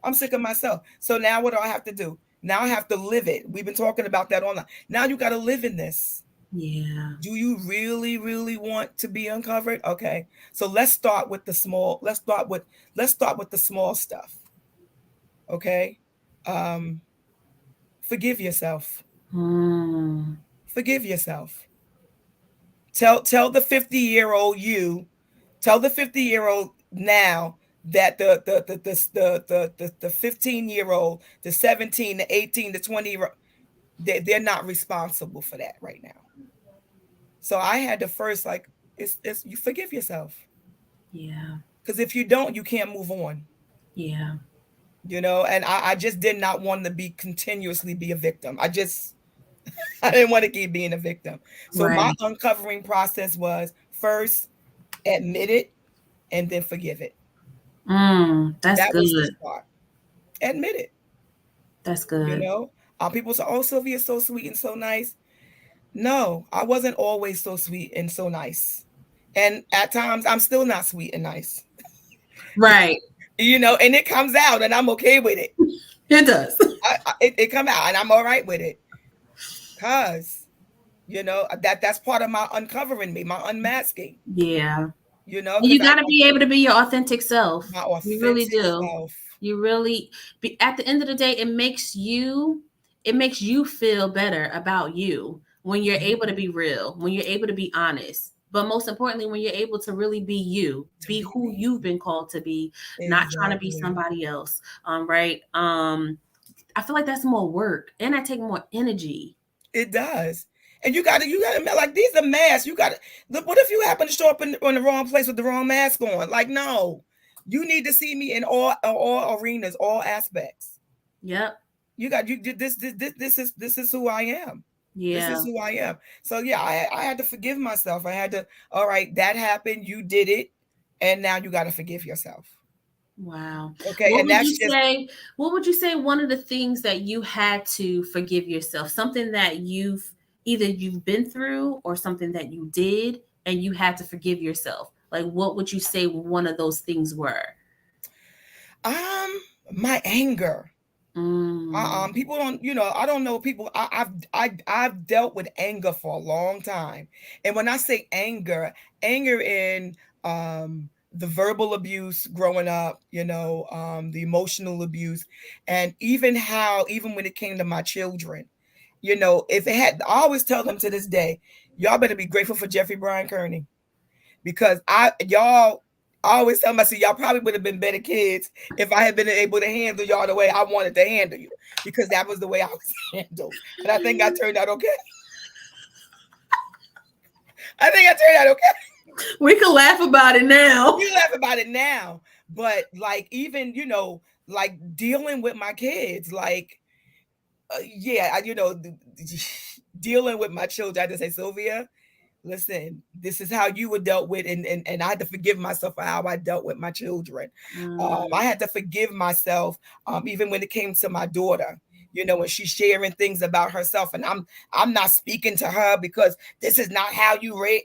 I'm sick of myself. So now what do I have to do? Now I have to live it. We've been talking about that online. Now you got to live in this. Yeah. Do you really, really want to be uncovered? Okay. So let's start with the small. Let's start with the small stuff. Okay. Um, forgive yourself. Mm, Forgive yourself. Tell the 50-year-old you, tell the 50-year-old now that the 15-year-old, the 17, the 18, the 20-year-old, they're not responsible for that right now. So I had to first like it's you forgive yourself. yeah. Because if you don't, you can't move on. Yeah. And I just did not want to be continuously be a victim. I didn't want to keep being a victim. So my Right. uncovering process was first admit it and then forgive it. That's That was the good. start. Admit it. That's You good. know, people say, "Oh, Sylvia's so sweet and so nice." No, I wasn't always so sweet and so nice, and at times I'm still not sweet and nice. Right. And it comes out, and I'm okay with it. It does. It come out, and I'm all right with it, cause that's part of my uncovering me, my unmasking. Yeah. And Because you I got to be able to be your authentic self. my You really authentic do. self. You really at the end of the day, it makes you feel better about you when you're able to Mhm. be real, when you're able to be honest. But most importantly, when you're able to really be you, To be be who me. you've been called to be, not trying to be Exactly. somebody else. Right. I feel like that's more work and I take more energy. It does. And you gotta like these are masks. You gotta look. What if you happen to show up in the wrong place with the wrong mask on? Like, no, you need to see me in all arenas, all aspects. Yep. This is who I am. This is Yeah. who I am. So yeah, I had to forgive myself. I had to. All right, that happened. You did it, and now you got to forgive yourself. Wow. Okay, and that's just What would you say one of the things that you had to forgive yourself, something that you've been through or something that you did and you had to forgive yourself? Like what would you say one of those things were? um my anger. Mm, People don't, I don't know people. I've dealt with anger for a long time, and when I say anger, anger in the verbal abuse growing up, the emotional abuse, and even when it came to my children, if it had, I always tell them to this day, y'all better be grateful for Jeffrey Bryan Kearney because I always tell myself, y'all probably would have been better kids if I had been able to handle y'all the way I wanted to handle you, because that was the way I was handled. And I think I turned out okay. I think I turned out okay. we can laugh about it now. You laugh about it now, but like even like dealing with my kids, like yeah, dealing with my children. I just say, Sylvia, listen, this is how you were dealt with, and I had to forgive myself for how I dealt with my children. I Mm, had to forgive myself, even when it came to my daughter. When she's sharing things about herself, and I'm not speaking to her because this is not how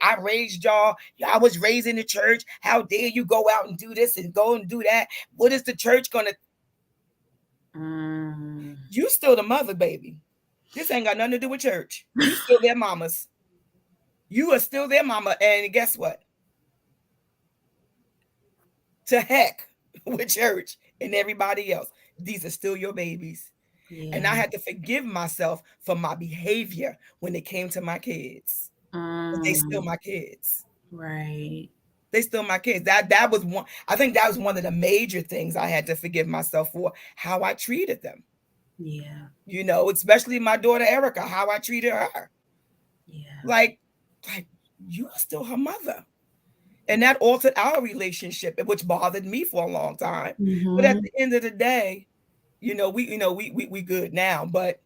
I raised y'all. I was raised in the church. How dare you go out and do this and go and do that? What is the church gonna? mm, You still the mother, baby. This ain't got nothing to do with church. You still their mamas. You are still their mama, and guess what? To heck with church and everybody else. These are still your babies. And I yeah. had to forgive myself for my behavior when it came to my kids. But they still Mm, my kids. right. They still my kids. That was one. I think that was one of the major things I had to forgive myself for, how I treated them. Yeah. You know, especially my daughter Erica, how I treated her. Yeah. Like you are still her mother. And that altered our relationship, which bothered me for a long time. But at Mm-hmm. the end of the day, we good now. But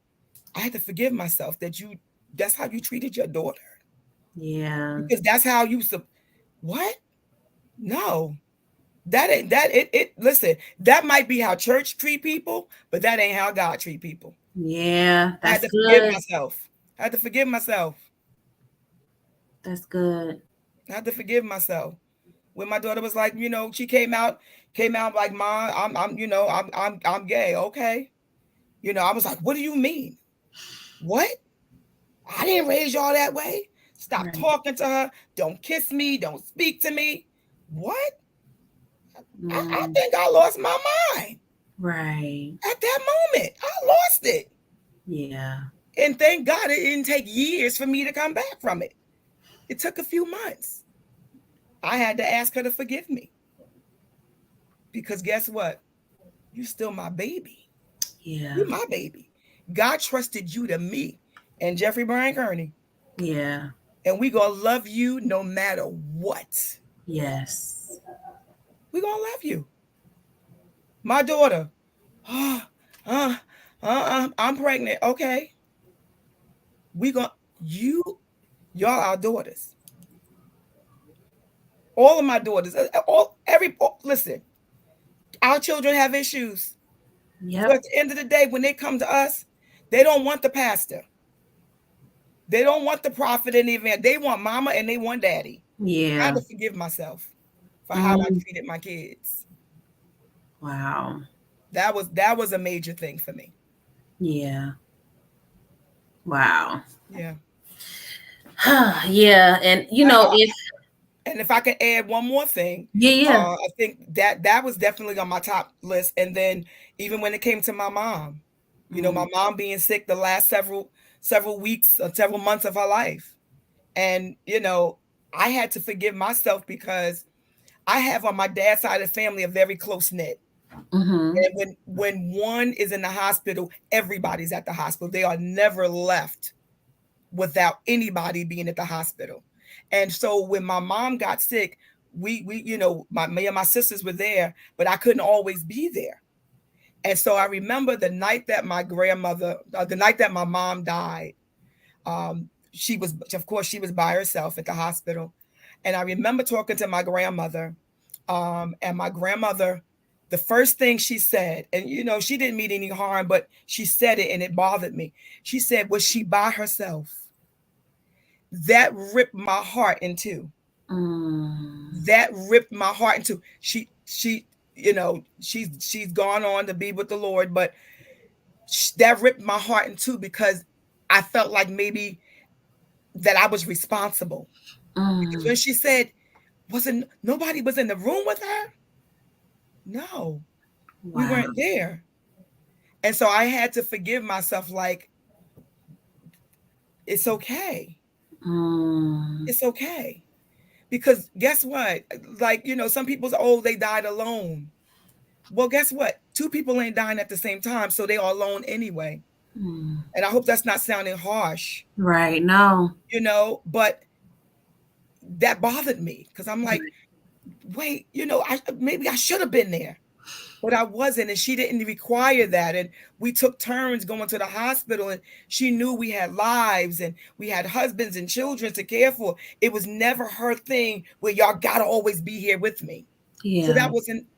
I had to forgive myself that's how you treated your daughter. Yeah. Because that's how what? No. That ain't that it listen, that might be how church treat people, but that ain't how God treat people. Yeah. I had That's to forgive good. myself. I had to forgive myself. That's good. I had to forgive myself. When my daughter was like, she came out like, Mom, I'm gay. Okay. I was like, what do you mean? What? I didn't raise y'all that way. Stop Right. talking to her. Don't kiss me. Don't speak to me. What? I Mm. think I lost my mind Right. at that moment. I lost it. Yeah. And thank God it didn't take years for me to come back from it. It took a few months. I had to ask her to forgive me. Because guess what? You still my baby. Yeah. You my baby. God trusted you to me and Jeffrey Brian Kearney. Yeah. And we gonna love you no matter what. Yes. We gonna love you. My daughter. I'm pregnant. Okay. We gonna y'all our daughters. All of my daughters. Listen, our children have issues. So Yep. at the end of the day, when they come to us, they don't want the pastor. They don't want the prophet in the event. They want mama and they want daddy. I had Yeah. to forgive myself for how I Mm. treated my kids. Wow. That was a major thing for me. Yeah. Wow. Yeah. Yeah. And And if I could add one more thing, yeah. I think that was definitely on my top list. And then even when it came to my mom, my Mm. mom being sick the last several weeks or several months of her life, and I had to forgive myself because I have on my dad's side of the family a very close knit. Mm-hmm. And when one is in the hospital, everybody's at the hospital. They are never left without anybody being at the hospital. And so when my mom got sick, we me and my sisters were there, but I couldn't always be there. And so I remember the night that the night that my mom died, of course, she was by herself at the hospital. And I remember talking to my grandmother, and my grandmother, the first thing she said, and she didn't mean any harm, but she said it and it bothered me. She said, was she by herself? That ripped my heart in two. Mm. That ripped my heart in two. She's gone on to be with the Lord, but that ripped my heart in two because I felt like maybe that I was responsible. Because Mm. when she said, wasn't nobody was in the room with her? No, we Wow. weren't there. And so I had to forgive myself, like, it's okay. Mm. It's okay. Because guess what? Like, some people's they died alone. Well, guess what? Two people ain't dying at the same time, so they are alone anyway. Mm. And I hope that's not sounding harsh, Right. No. but that bothered me because I'm like, wait, maybe I should have been there. But I wasn't, and she didn't require that. And we took turns going to the hospital, and she knew we had lives and we had husbands and children to care for. It was never her thing where y'all gotta always be here with me. So Yeah. that wasn't,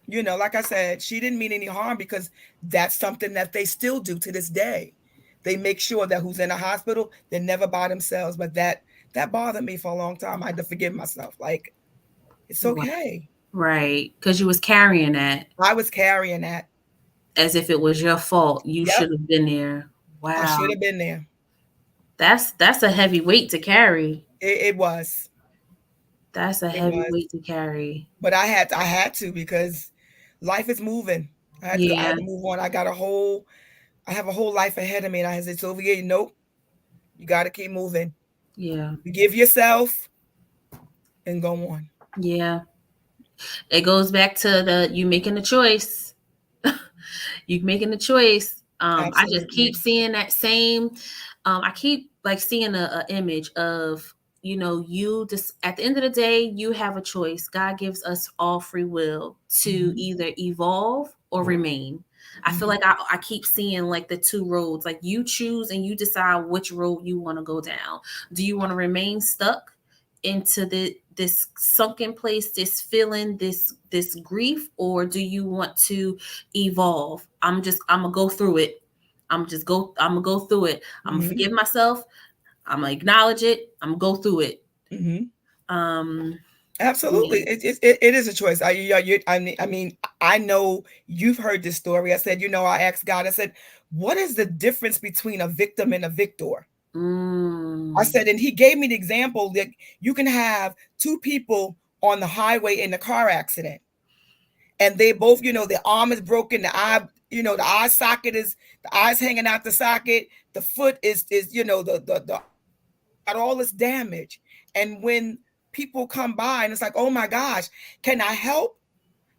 like I said, she didn't mean any harm because that's something that they still do to this day. They make sure that who's in the hospital, they're never by themselves. But that bothered me for a long time. I had to forgive myself. Like, it's Wow. okay. Right. Because you was carrying that I was carrying that. as if it was your fault. You Yep. should have been there. I Wow. should have been there. That's a heavy weight to carry. It was. That's a It heavy was. weight to carry. But I had to because life is moving. I Yeah. had to move on. I have a whole life ahead of me. And I said, Sylvia, nope, you got to keep moving. Yeah. You give yourself and go on. Yeah. It goes back to the you making a choice. You making a choice. I just keep Absolutely. seeing that same. I keep like seeing a image of, you know, you just at the end of the day, you have a choice. God gives us all free will to Mhm. either evolve or remain. I feel Mhm. like I keep seeing like the two roads. Like you choose and you decide which road you want to go down. Do you want to remain stuck into this sunken place, this feeling, this grief, or do you want to evolve? I'm gonna go through it. I'm gonna go through it. I'm gonna Mhm. forgive myself. I'm gonna acknowledge it. I'm gonna go through it. Mhm. Um, Absolutely, yeah. it is a choice. I know you've heard this story. I said, I asked God. I said, what is the difference between a victim and a victor? I Mm, said, and He gave me the example that you can have two people on the highway in a car accident, and they both, the arm is broken, the eye, the eye socket is the eyes hanging out the socket, the foot is the got all this damage. And when people come by and it's like, oh my gosh, can I help?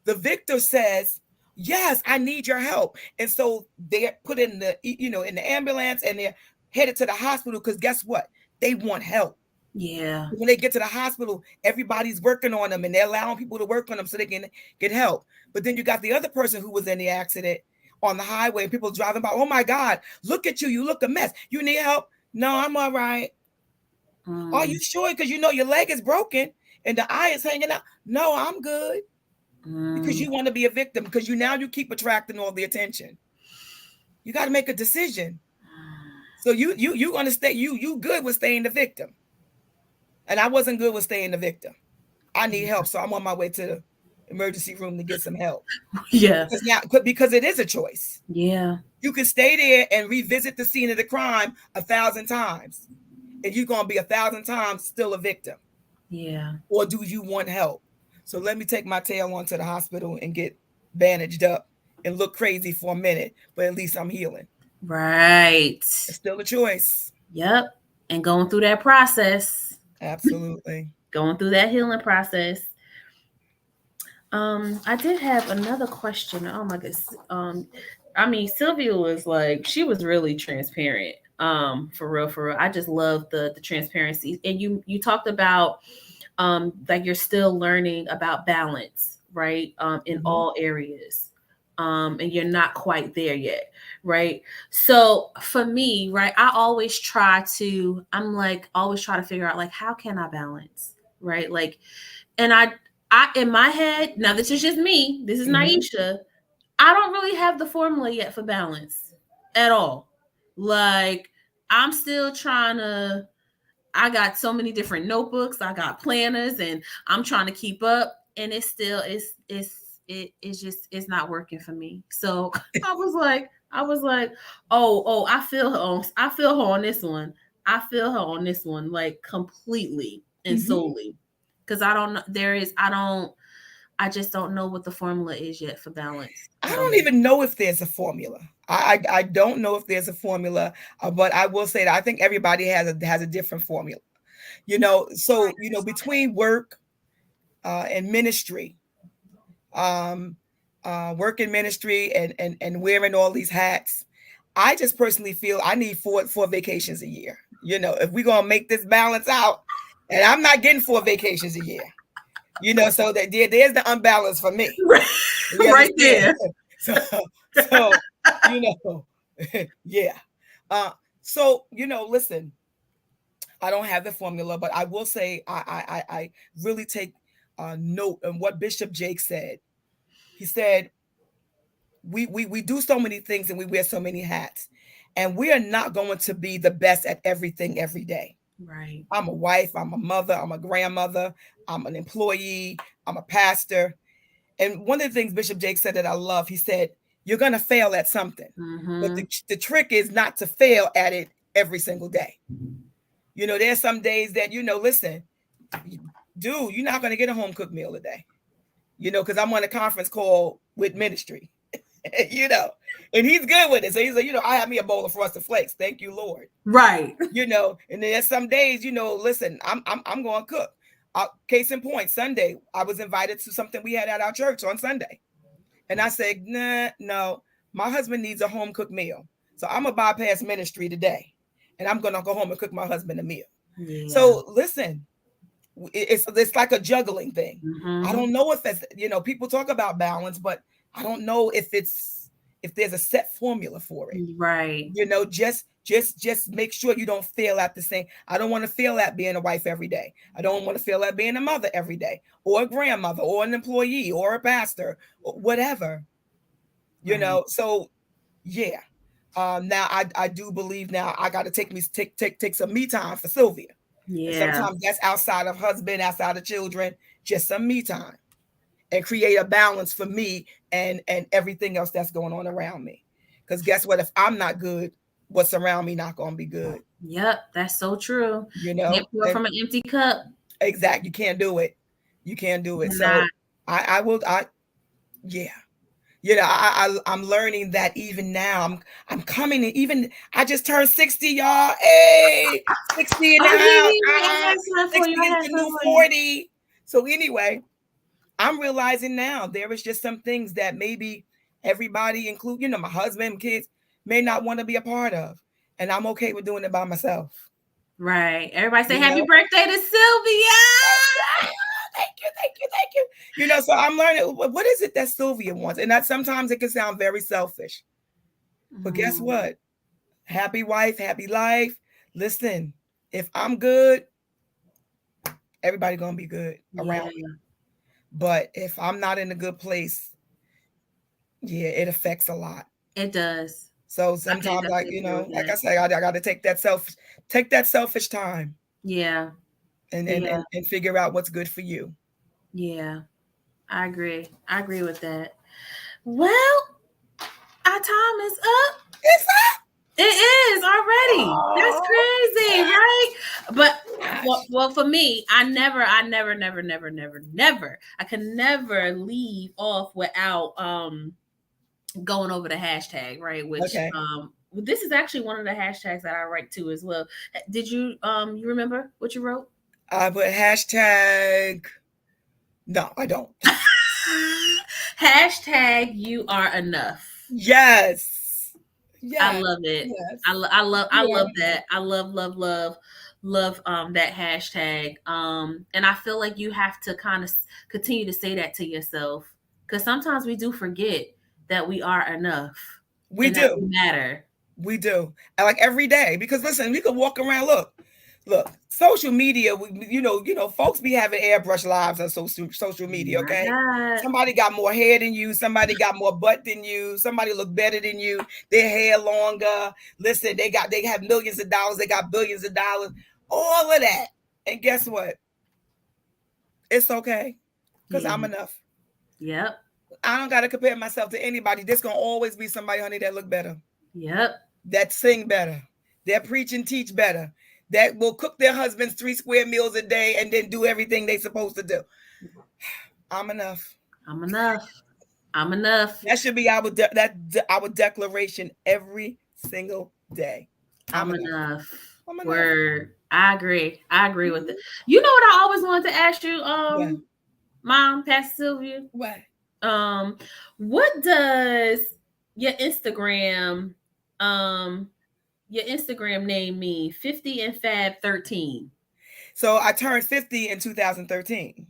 The victor says, yes, I need your help. And so they're put in the ambulance and they're headed to the hospital because guess what? They want help. yeah. When they get to the hospital, everybody's working on them and they're allowing people to work on them so they can get help. But then you got the other person who was in the accident on the highway and people driving by. Oh my God, look at you. You look a mess. You need help? No, I'm all right. Are you Mm, sure? Because your leg is broken and the eye is hanging out. No, I'm good. Because mm, you want to be a victim, because you keep attracting all the attention. You got to make a decision. So you gonna stay, you good with staying the victim. And I wasn't good with staying the victim. I need help. So I'm on my way to the emergency room to get some help. yeah. Because it is a choice. Yeah. You can stay there and revisit the scene of the crime 1,000 times. And you're gonna be 1,000 times still a victim. Yeah. Or do you want help? So let me take my tail on to the hospital and get bandaged up and look crazy for a minute, but at least I'm healing. Right. It's still a choice. Yep. And going through that process, Absolutely. going through that healing process. I did have another question. Oh my goodness. I mean, Sylvia was like, she was really transparent. For real, for real. I just love the transparency. And you talked about like you're still learning about balance, right? In Mm-hmm. all areas. And you're not quite there yet, right? So for me, right, I'm like always try to figure out like how can I balance, right? Like, and I in my head, now this is just me, this is Mm-hmm. Naisha. I don't really have the formula yet for balance at all. Like I'm still trying to, I got so many different notebooks, I got planners, and I'm trying to keep up, and it's still it's just it's not working for me. So I was like, oh, I feel her on this one. I feel her on this one, like completely and Mm-hmm. solely, because I don't know. I just don't know what the formula is yet for balance. I I don't don't know. even know if there's a formula. I don't know if there's a formula, but I will say that I think everybody has a different formula. So between work and ministry, um, work in ministry and wearing all these hats, I just personally feel I need four vacations a year. If we're gonna make this balance out, and I'm not getting 4 vacations a year. So that there's the unbalance for me. You Right understand? there. So, so yeah. Uh, so listen, I don't have the formula, but I will say I really take note of what Bishop Jake said. He said we do so many things and we wear so many hats, and we are not going to be the best at everything every day. Right. I'm a wife, I'm a mother, I'm a grandmother, I'm an employee, I'm a pastor. And one of the things Bishop Jake said that I love, he said, you're going to fail at something. But Mm-hmm. the trick is not to fail at it every single day. There's some days that, listen, dude, you're not going to get a home cooked meal today, because I'm on a conference call with ministry, and he's good with it. So he's like, I have me a bowl of Frosted Flakes. Thank you, Lord. Right. And there's some days, listen, I'm going to cook. Case in point, Sunday, I was invited to something we had at our church on Sunday. And I said, nah, no, my husband needs a home cooked meal. So I'm going to bypass ministry today. And I'm going to go home and cook my husband a meal. Yeah. So listen, it's like a juggling thing. I don't know if it's, people talk about balance, but I don't know if there's a set formula for it. Right. Just make sure you don't fail at the same. I don't want to fail at being a wife every day. I don't want to fail at being a mother every day, or a grandmother, or an employee, or a pastor, or whatever. So yeah. Now I do believe now I got to take some me time for Sylvia. Yeah. And sometimes that's outside of husband, outside of children, just some me time, and create a balance for me and everything else that's going on around me. Because guess what? If I'm not good, what's around me not going to be good. Yep, that's so true. Can't pour from an empty cup. Exactly. You can't do it. So I'm learning that even now. I'm coming in, even I just turned 60, y'all. Hey, 60 in the house. 60 is the new 40. So anyway, I'm realizing now there is just some things that maybe everybody, include, my husband, kids, may not want to be a part of. And I'm okay with doing it by myself. Right. Everybody say happy birthday to Sylvia. Thank you. So I'm learning, what is it that Sylvia wants? And that sometimes it can sound very selfish. But guess what? Happy wife, happy life. Listen, if I'm good, everybody gonna be good around me. But if I'm not in a good place, it affects a lot. It does. So sometimes, like I say, I got to take that selfish time. Yeah. And figure out what's good for you. Yeah, I agree. I agree with that. Well, our time is up. It's up. It is already. That's crazy, right? But well, for me, I can never leave off without going over the hashtag, right? Which this is actually one of the hashtags that I write to as well. Did you you remember what you wrote? I put hashtag. No, I don't. Hashtag you are enough. Yes. I love it. Yes. I love that. I love that hashtag. And I feel like you have to kind of continue to say that to yourself, because sometimes we do forget that we are enough. We do. That we matter. We do. And like every day, because listen, we could walk around. Look, social media, folks be having airbrush lives on social media, okay? Somebody got more hair than you. Somebody got more butt than you. Somebody look better than you. Their hair longer. Listen, they have millions of dollars. They got billions of dollars. All of that. And guess what? It's okay, because I'm enough. Yep. I don't got to compare myself to anybody. There's going to always be somebody, honey, that look better. Yep. That sing better. That preach and teach better. That will cook their husbands 3 square meals a day and then do everything they supposed to do. I'm enough. I'm enough. I'm enough. That should be our declaration every single day. I'm enough. Word. I agree with it. You know what I always wanted to ask you, Mom, Pastor Sylvia? What? What does your Instagram name mean? 50 and Fab 13. So I turned 50 in 2013.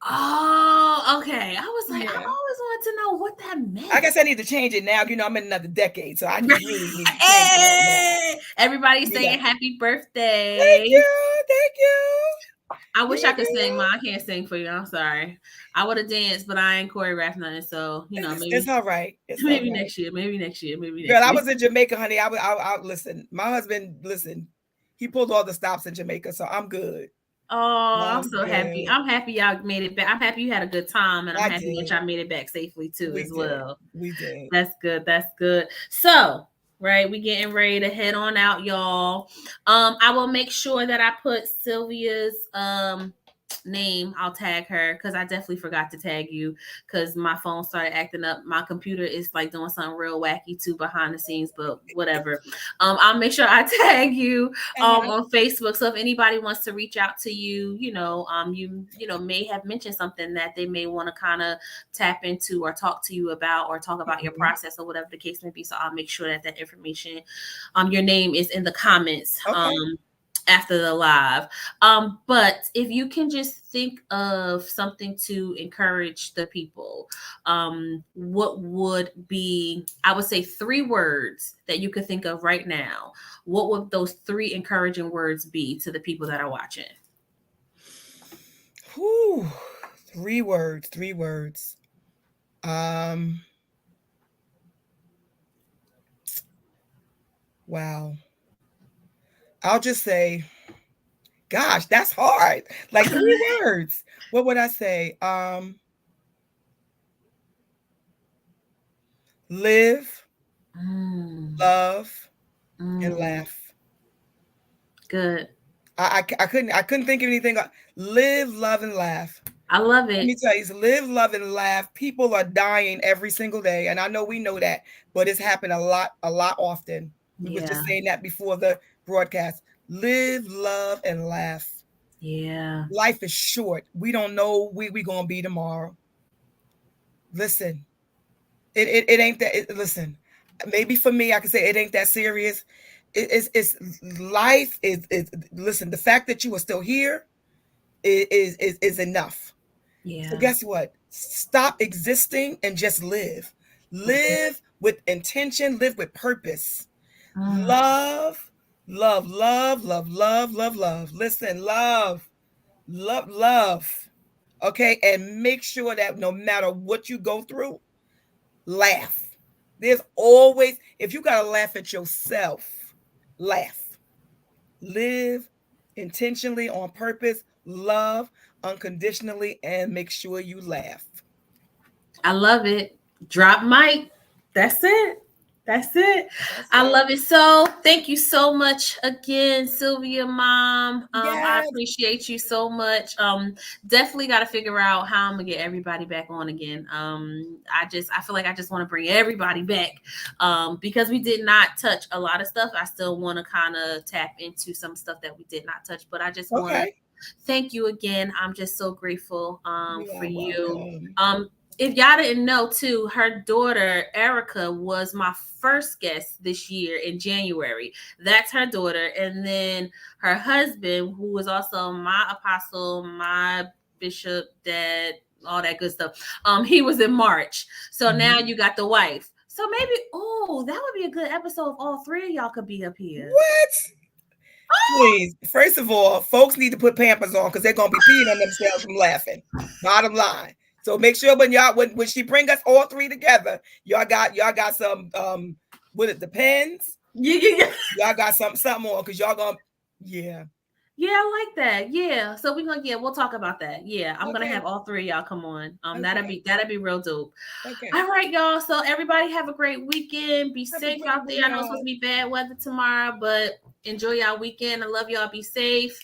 Oh, okay. I was like, I always wanted to know what that meant. I guess I need to change it now. I'm in another decade, so I just really need to change it now. Everybody's saying happy birthday. Thank you. I wish I could sing, Mom. I can't sing for you. I'm sorry. I would have danced, but I ain't choreographed nothing. So, maybe it's all right. Maybe next year. Maybe next year. Girl, I was in Jamaica, honey. I listen. My husband, he pulled all the stops in Jamaica, so I'm good. Oh, I'm so happy. I'm happy y'all made it back. I'm happy you had a good time, and I'm happy that y'all made it back safely too as well. We did. That's good. So, right, we getting ready to head on out, y'all. I will make sure that I put Sylvia's name, I'll tag her, because I definitely forgot to tag you because my phone started acting up. My computer is like doing something real wacky too behind the scenes, but whatever. I'll make sure I tag you on Facebook. So if anybody wants to reach out to you, you know, may have mentioned something that they may want to kind of tap into or talk to you about, or talk about your process, or whatever the case may be. So I'll make sure that information, your name is in the comments. Okay. After the live. But if you can just think of something to encourage the people, what would be, I would say, 3 words that you could think of right now. What would those 3 encouraging words be to the people that are watching? Whew. 3 words. 3 words. Wow. I'll just say, gosh, that's hard. Like 3 words. What would I say? Live, love, and laugh. Good. I couldn't think of anything. Live, love, and laugh. I love it. Let me tell you, live, love, and laugh. People are dying every single day, and I know we know that, but it's happened a lot often. We was just saying that before the broadcast. Live, love, and laugh. Yeah. Life is short. We don't know where we gonna be tomorrow. Listen, it ain't that. Listen, maybe for me, I can say it ain't that serious. It's life is listen. The fact that you are still here is enough. Yeah. So guess what? Stop existing and just live. Live with intention. Live with purpose. Love, love, love, love, love, love, love. Listen, love, love, love. Okay, and make sure that no matter what you go through, laugh. There's always, if you gotta laugh at yourself, laugh. Live intentionally, on purpose, love unconditionally, and make sure you laugh. I love it. Drop mic. That's it. That's it. I love it. So thank you so much again, Sylvia Mom. I appreciate you so much. Definitely got to figure out how I'm gonna get everybody back on again. I feel like I just want to bring everybody back. Because we did not touch a lot of stuff. I still want to kind of tap into some stuff that we did not touch, but I just want to thank you again. I'm just so grateful for you. If y'all didn't know too, her daughter Erica was my first guest this year in January. That's her daughter. And then her husband, who was also my apostle, my bishop, dad, all that good stuff. He was in March. So now you got the wife. So maybe, that would be a good episode if all 3 of y'all could be up here. What? Please, first of all, folks need to put Pampers on because they're gonna be peeing on themselves from laughing. Bottom line. So make sure when she bring us all 3 together, y'all got some with it depends. Yeah. Y'all got something on because y'all gonna Yeah, I like that. Yeah. So we'll talk about that. Yeah. I'm gonna have all 3 of y'all come on. That'd be real dope. Okay. All right, y'all. So everybody have a great weekend. Be safe out there. I know it's supposed to be bad weather tomorrow, but enjoy y'all weekend. I love y'all. Be safe.